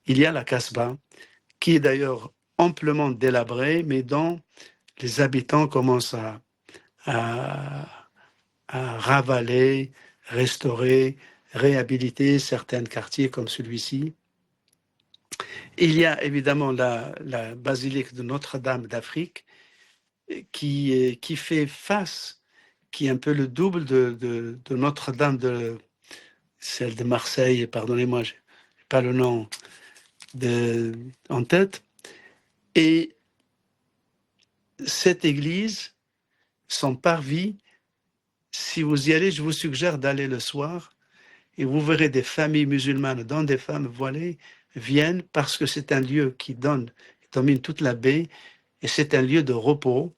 S3: Il y a la Casbah, qui est d'ailleurs amplement délabrée, mais dont les habitants commencent à ravaler, restaurer, réhabiliter certains quartiers comme celui-ci. Il y a évidemment la basilique de Notre-Dame d'Afrique qui fait face, qui est un peu le double de Notre-Dame, celle de Marseille, pardonnez-moi, je n'ai pas le nom en tête. Et cette église, son parvis, si vous y allez, je vous suggère d'aller le soir et vous verrez des familles musulmanes, dont des femmes voilées, viennent parce que c'est un lieu qui domine toute la baie et c'est un lieu de repos.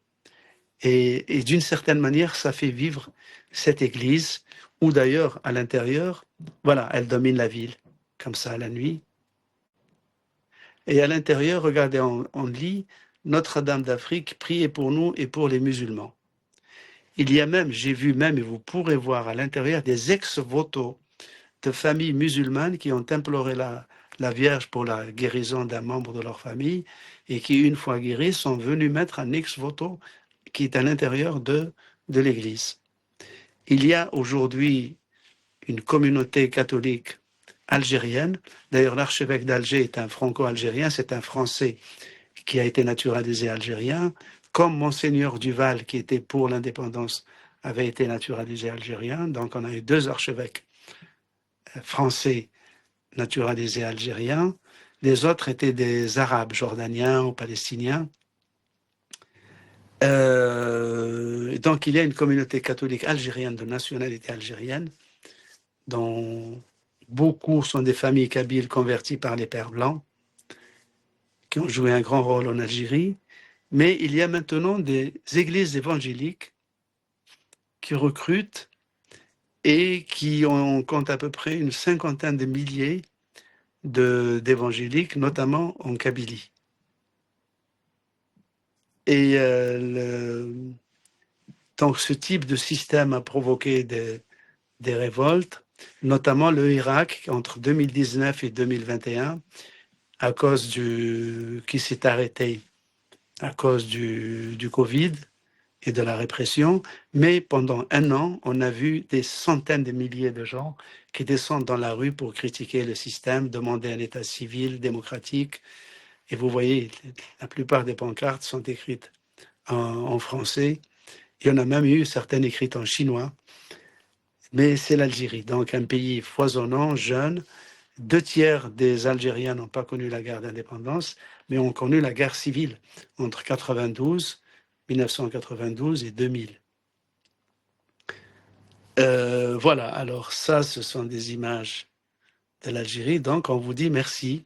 S3: Et d'une certaine manière, ça fait vivre cette église où d'ailleurs, à l'intérieur, voilà, elle domine la ville, comme ça, la nuit. Et à l'intérieur, regardez, on lit Notre-Dame d'Afrique, priez pour nous et pour les musulmans. Il y a même, j'ai vu même, et vous pourrez voir à l'intérieur, des ex-voto de familles musulmanes qui ont imploré la Vierge pour la guérison d'un membre de leur famille et qui, une fois guéris, sont venus mettre un ex-voto qui est à l'intérieur de l'Église. Il y a aujourd'hui une communauté catholique algérienne. D'ailleurs, l'archevêque d'Alger est un franco-algérien, c'est un Français qui a été naturalisé algérien, comme Monseigneur Duval, qui était pour l'indépendance avait été naturalisé algérien. Donc, on a eu 2 archevêques français naturalisés algériens. Les autres étaient des Arabes, jordaniens ou palestiniens. Donc, il y a une communauté catholique algérienne de nationalité algérienne, dont beaucoup sont des familles kabyles converties par les Pères blancs, qui ont joué un grand rôle en Algérie. Mais il y a maintenant des églises évangéliques qui recrutent et qui comptent à peu près une 50aine de milliers d'évangéliques, notamment en Kabylie. Et donc ce type de système a provoqué des révoltes, notamment le Irak entre 2019 et 2021, à cause qui s'est arrêté à cause du Covid et de la répression. Mais pendant 1 an, on a vu des centaines de milliers de gens qui descendent dans la rue pour critiquer le système, demander un État civil, démocratique. Et vous voyez, la plupart des pancartes sont écrites en français. Il y en a même eu certaines écrites en chinois. Mais c'est l'Algérie, donc un pays foisonnant, jeune. 2/3 des Algériens n'ont pas connu la guerre d'indépendance, mais ont connu la guerre civile entre 1992 et 2000. Voilà, alors ça, ce sont des images de l'Algérie. Donc, on vous dit merci.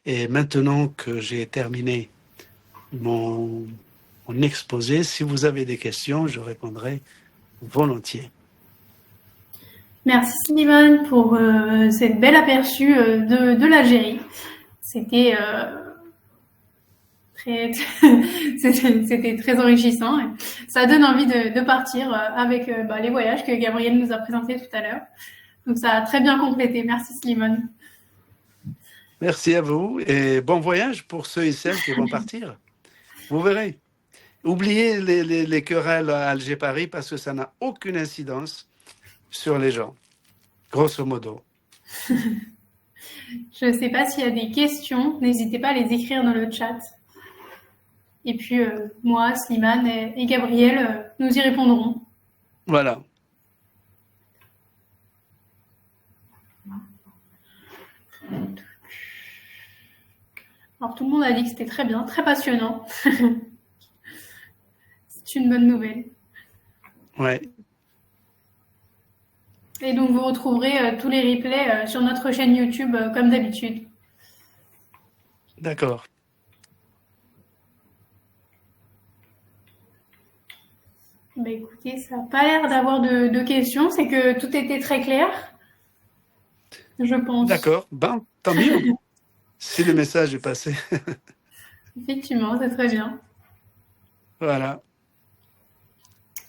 S3: Et maintenant que j'ai terminé mon exposé, si vous avez des questions, je répondrai volontiers.
S1: Merci Slimane pour cette belle aperçu de l'Algérie. C'était c'était très enrichissant. Ça donne envie de partir avec les voyages que Gabriel nous a présentés tout à l'heure. Donc ça a très bien complété. Merci Slimane.
S3: Merci à vous et bon voyage pour ceux et celles qui vont partir. Vous verrez. Oubliez les querelles à Alger-Paris parce que ça n'a aucune incidence sur les gens, grosso modo.
S1: Je ne sais pas s'il y a des questions. N'hésitez pas à les écrire dans le chat. Et puis, moi, Slimane et Gabriel, nous y répondrons.
S3: Voilà.
S1: Alors, tout le monde a dit que c'était très bien, très passionnant. C'est une bonne nouvelle.
S3: Ouais.
S1: Et donc, vous retrouverez tous les replays sur notre chaîne YouTube, comme d'habitude.
S3: D'accord.
S1: Écoutez, ça n'a pas l'air d'avoir de questions. C'est que tout était très clair, je pense.
S3: D'accord. Ben, tant mieux. Si le message est passé.
S1: Effectivement, c'est très bien.
S3: Voilà.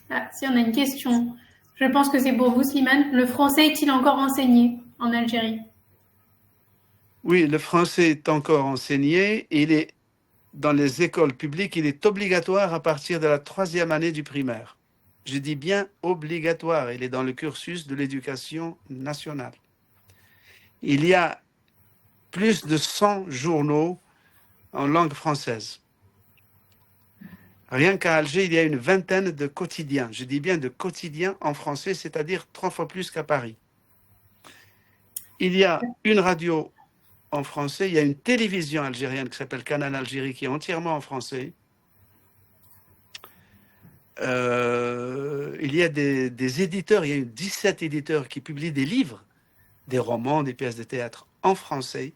S1: Ah, si on a une question. Je pense que c'est pour vous, Slimane. Le français est-il encore enseigné en Algérie?
S3: Oui, le français est encore enseigné. Il est dans les écoles publiques, il est obligatoire à partir de la 3e année du primaire. Je dis bien obligatoire. Il est dans le cursus de l'éducation nationale. Il y a plus de 100 journaux en langue française. Rien qu'à Alger, il y a une vingtaine de quotidiens. Je dis bien de quotidiens en français, c'est-à-dire 3 fois plus qu'à Paris. Il y a une radio en français, il y a une télévision algérienne qui s'appelle Canal Algérie, qui est entièrement en français. Il y a des éditeurs, il y a 17 éditeurs qui publient des livres, des romans, des pièces de théâtre en français.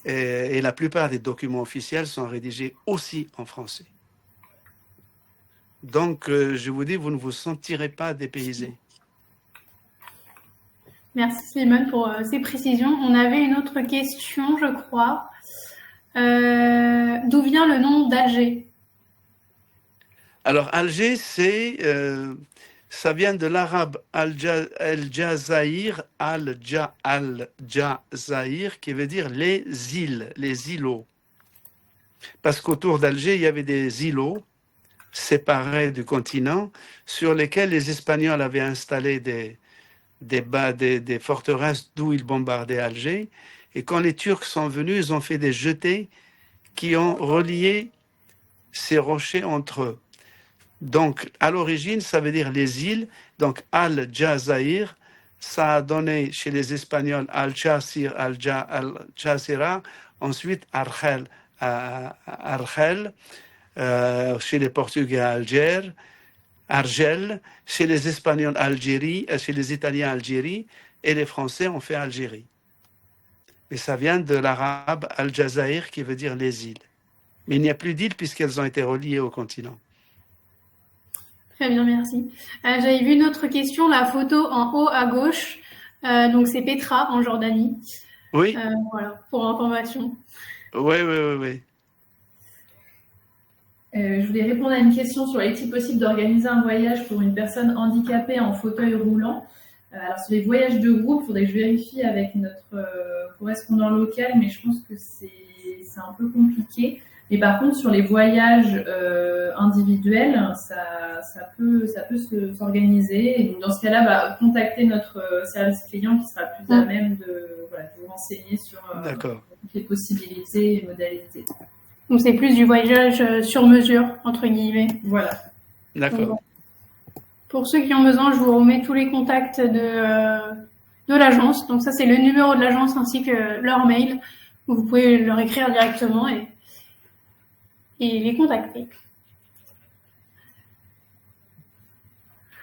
S3: Et la plupart des documents officiels sont rédigés aussi en français. Donc, je vous dis, vous ne vous sentirez pas dépaysé.
S1: Merci Slimane pour ces précisions. On avait une autre question, je crois. D'où vient le nom d'Alger?
S3: Alors, Alger, ça vient de l'arabe Al-Jazaïr, Al-Jazaïr, qui veut dire les îles, les îlots. Parce qu'autour d'Alger, il y avait des îlots séparés du continent sur lesquels les Espagnols avaient installé des forteresses d'où ils bombardaient Alger. Et quand les Turcs sont venus, ils ont fait des jetées qui ont relié ces rochers entre eux. Donc, à l'origine, ça veut dire les îles. Donc, Al-Jazair, ça a donné chez les Espagnols Al-Jazira, ensuite Argel, Argel, chez les Portugais Alger, Argel, chez les Espagnols Algérie, chez les Italiens Algérie, et les Français ont fait Algérie. Et ça vient de l'arabe Al-Jazair qui veut dire les îles. Mais il n'y a plus d'îles puisqu'elles ont été reliées au continent.
S1: Très bien, merci. J'avais vu une autre question, la photo en haut à gauche. Donc c'est Petra en Jordanie.
S3: Oui.
S1: Voilà, pour information.
S3: Oui.
S2: Je voulais répondre à une question sur est-il possible d'organiser un voyage pour une personne handicapée en fauteuil roulant. Alors sur les voyages de groupe, il faudrait que je vérifie avec notre correspondant local, mais je pense que c'est un peu compliqué. Mais par contre, sur les voyages individuels, ça peut s'organiser. Et donc, dans ce cas-là, contactez notre service client qui sera plus à même de vous renseigner sur toutes les possibilités et modalités.
S1: Donc, c'est plus du voyage sur mesure, entre guillemets.
S2: Voilà.
S3: D'accord.
S1: Donc, pour ceux qui ont besoin, je vous remets tous les contacts de l'agence. Donc, ça, c'est le numéro de l'agence ainsi que leur mail. Vous pouvez leur écrire directement et les contacter.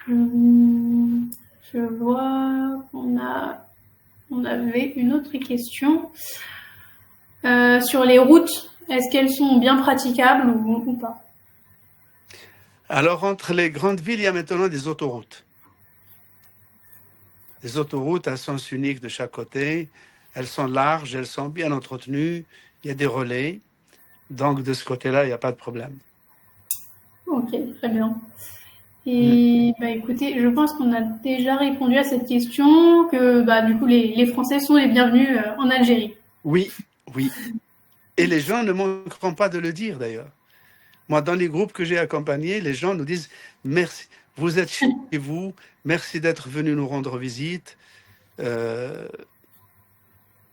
S1: Je vois qu'on avait une autre question. Sur les routes, est-ce qu'elles sont bien praticables ou pas?
S3: Alors, entre les grandes villes, il y a maintenant des autoroutes. Des autoroutes à sens unique de chaque côté. Elles sont larges, elles sont bien entretenues. Il y a des relais. Donc, de ce côté-là, il n'y a pas de problème.
S1: Ok, très bien. Et écoutez, je pense qu'on a déjà répondu à cette question, que du coup, les Français sont les bienvenus en Algérie.
S3: Oui. Et les gens ne manqueront pas de le dire, d'ailleurs. Moi, dans les groupes que j'ai accompagnés, les gens nous disent « Merci, vous êtes chez vous, merci d'être venus nous rendre visite. »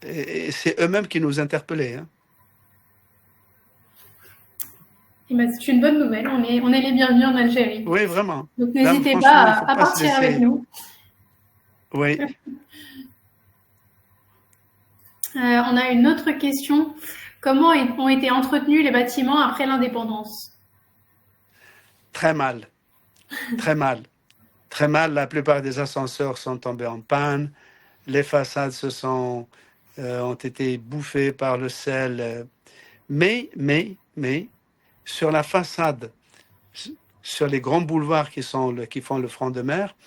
S3: Et c'est eux-mêmes qui nous interpellaient. Hein.
S1: C'est une bonne nouvelle, on est les bienvenus en Algérie.
S3: Oui, vraiment.
S1: Donc n'hésitez pas à partir avec nous.
S3: Oui.
S1: On a une autre question. Comment ont été entretenus les bâtiments après l'indépendance? Très mal. La plupart des ascenseurs sont tombés en panne. Les façades ont été bouffées par le sel. Mais, sur la façade, sur les grands boulevards qui font le front de mer,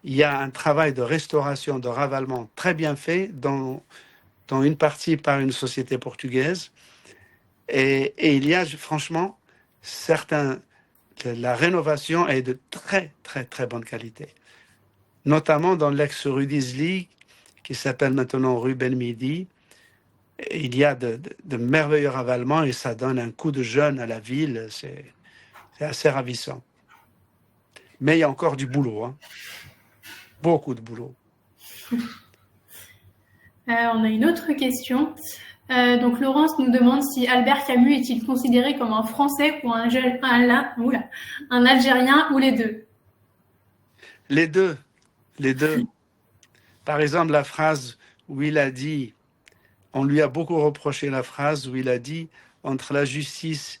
S1: il y a un travail de restauration, de ravalement très bien fait, dans une partie par une société portugaise. Et il y a franchement la rénovation est de très, très, très bonne qualité. Notamment dans l'ex-rue d'Isly, qui s'appelle maintenant rue Ben Midi. Il y a de merveilleux ravalements et ça donne un coup de jeune à la ville. C'est assez ravissant. Mais il y a encore du boulot. Hein. Beaucoup de boulot. On a une autre question. Donc Laurence nous demande si Albert Camus est-il considéré comme un Français ou un Algérien ou les deux? Les deux. Par exemple, la phrase où il a dit, on lui a beaucoup reproché la phrase où il a dit « Entre la justice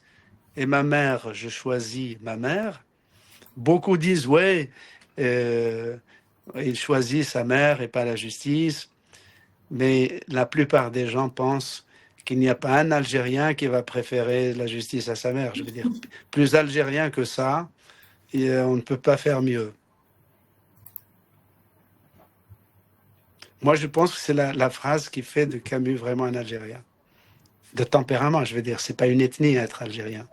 S1: et ma mère, je choisis ma mère ». Beaucoup disent « Ouais, il choisit sa mère et pas la justice ». Mais la plupart des gens pensent qu'il n'y a pas un Algérien qui va préférer la justice à sa mère. Je veux dire, plus algérien que ça, et on ne peut pas faire mieux. Moi, je pense que c'est la phrase qui fait de Camus vraiment un Algérien. De tempérament, je veux dire, c'est pas une ethnie être algérien.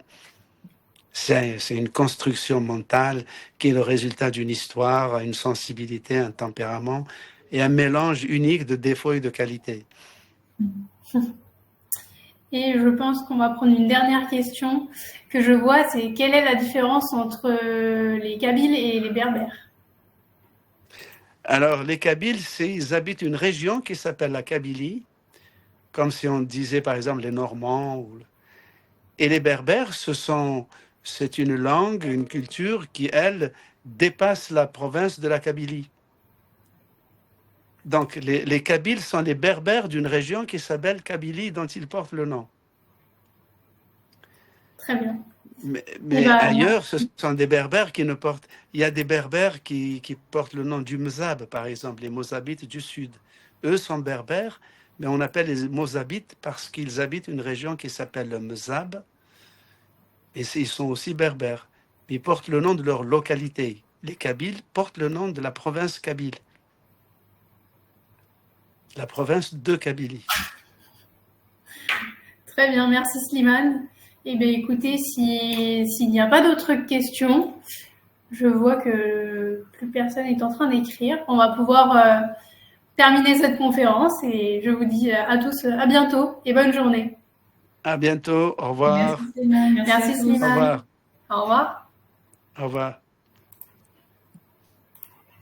S1: C'est une construction mentale qui est le résultat d'une histoire, une sensibilité, un tempérament et un mélange unique de défauts et de qualités. Et je pense qu'on va prendre une dernière question que je vois, c'est quelle est la différence entre les Kabyles et les Berbères? Alors, les Kabyles, ils habitent une région qui s'appelle la Kabylie, comme si on disait par exemple les Normands. Et les Berbères, ce sont
S3: c'est une langue, une culture qui, elle, dépasse la province de la Kabylie. Donc, les Kabyles sont les Berbères d'une région qui s'appelle Kabylie, dont ils portent le nom.
S1: Très bien.
S3: Mais ailleurs, ce sont des Berbères qui ne portent... Il y a des Berbères qui portent le nom du Mzab, par exemple, les Mozabites du Sud. Eux sont Berbères, mais on appelle les Mozabites parce qu'ils habitent une région qui s'appelle le Mzab, et ils sont aussi Berbères. Ils portent le nom de leur localité. Les Kabyles portent le nom de la province Kabyle. La province de Kabylie.
S1: Très bien, merci Slimane. Eh bien, écoutez, s'il n'y a pas d'autres questions, je vois que plus personne n'est en train d'écrire. On va pouvoir terminer cette conférence et je vous dis à tous à bientôt et bonne journée.
S3: À bientôt, au revoir.
S2: Merci Slimane.
S1: Merci Slimane.
S3: Au revoir.
S1: Au revoir.
S3: Au revoir.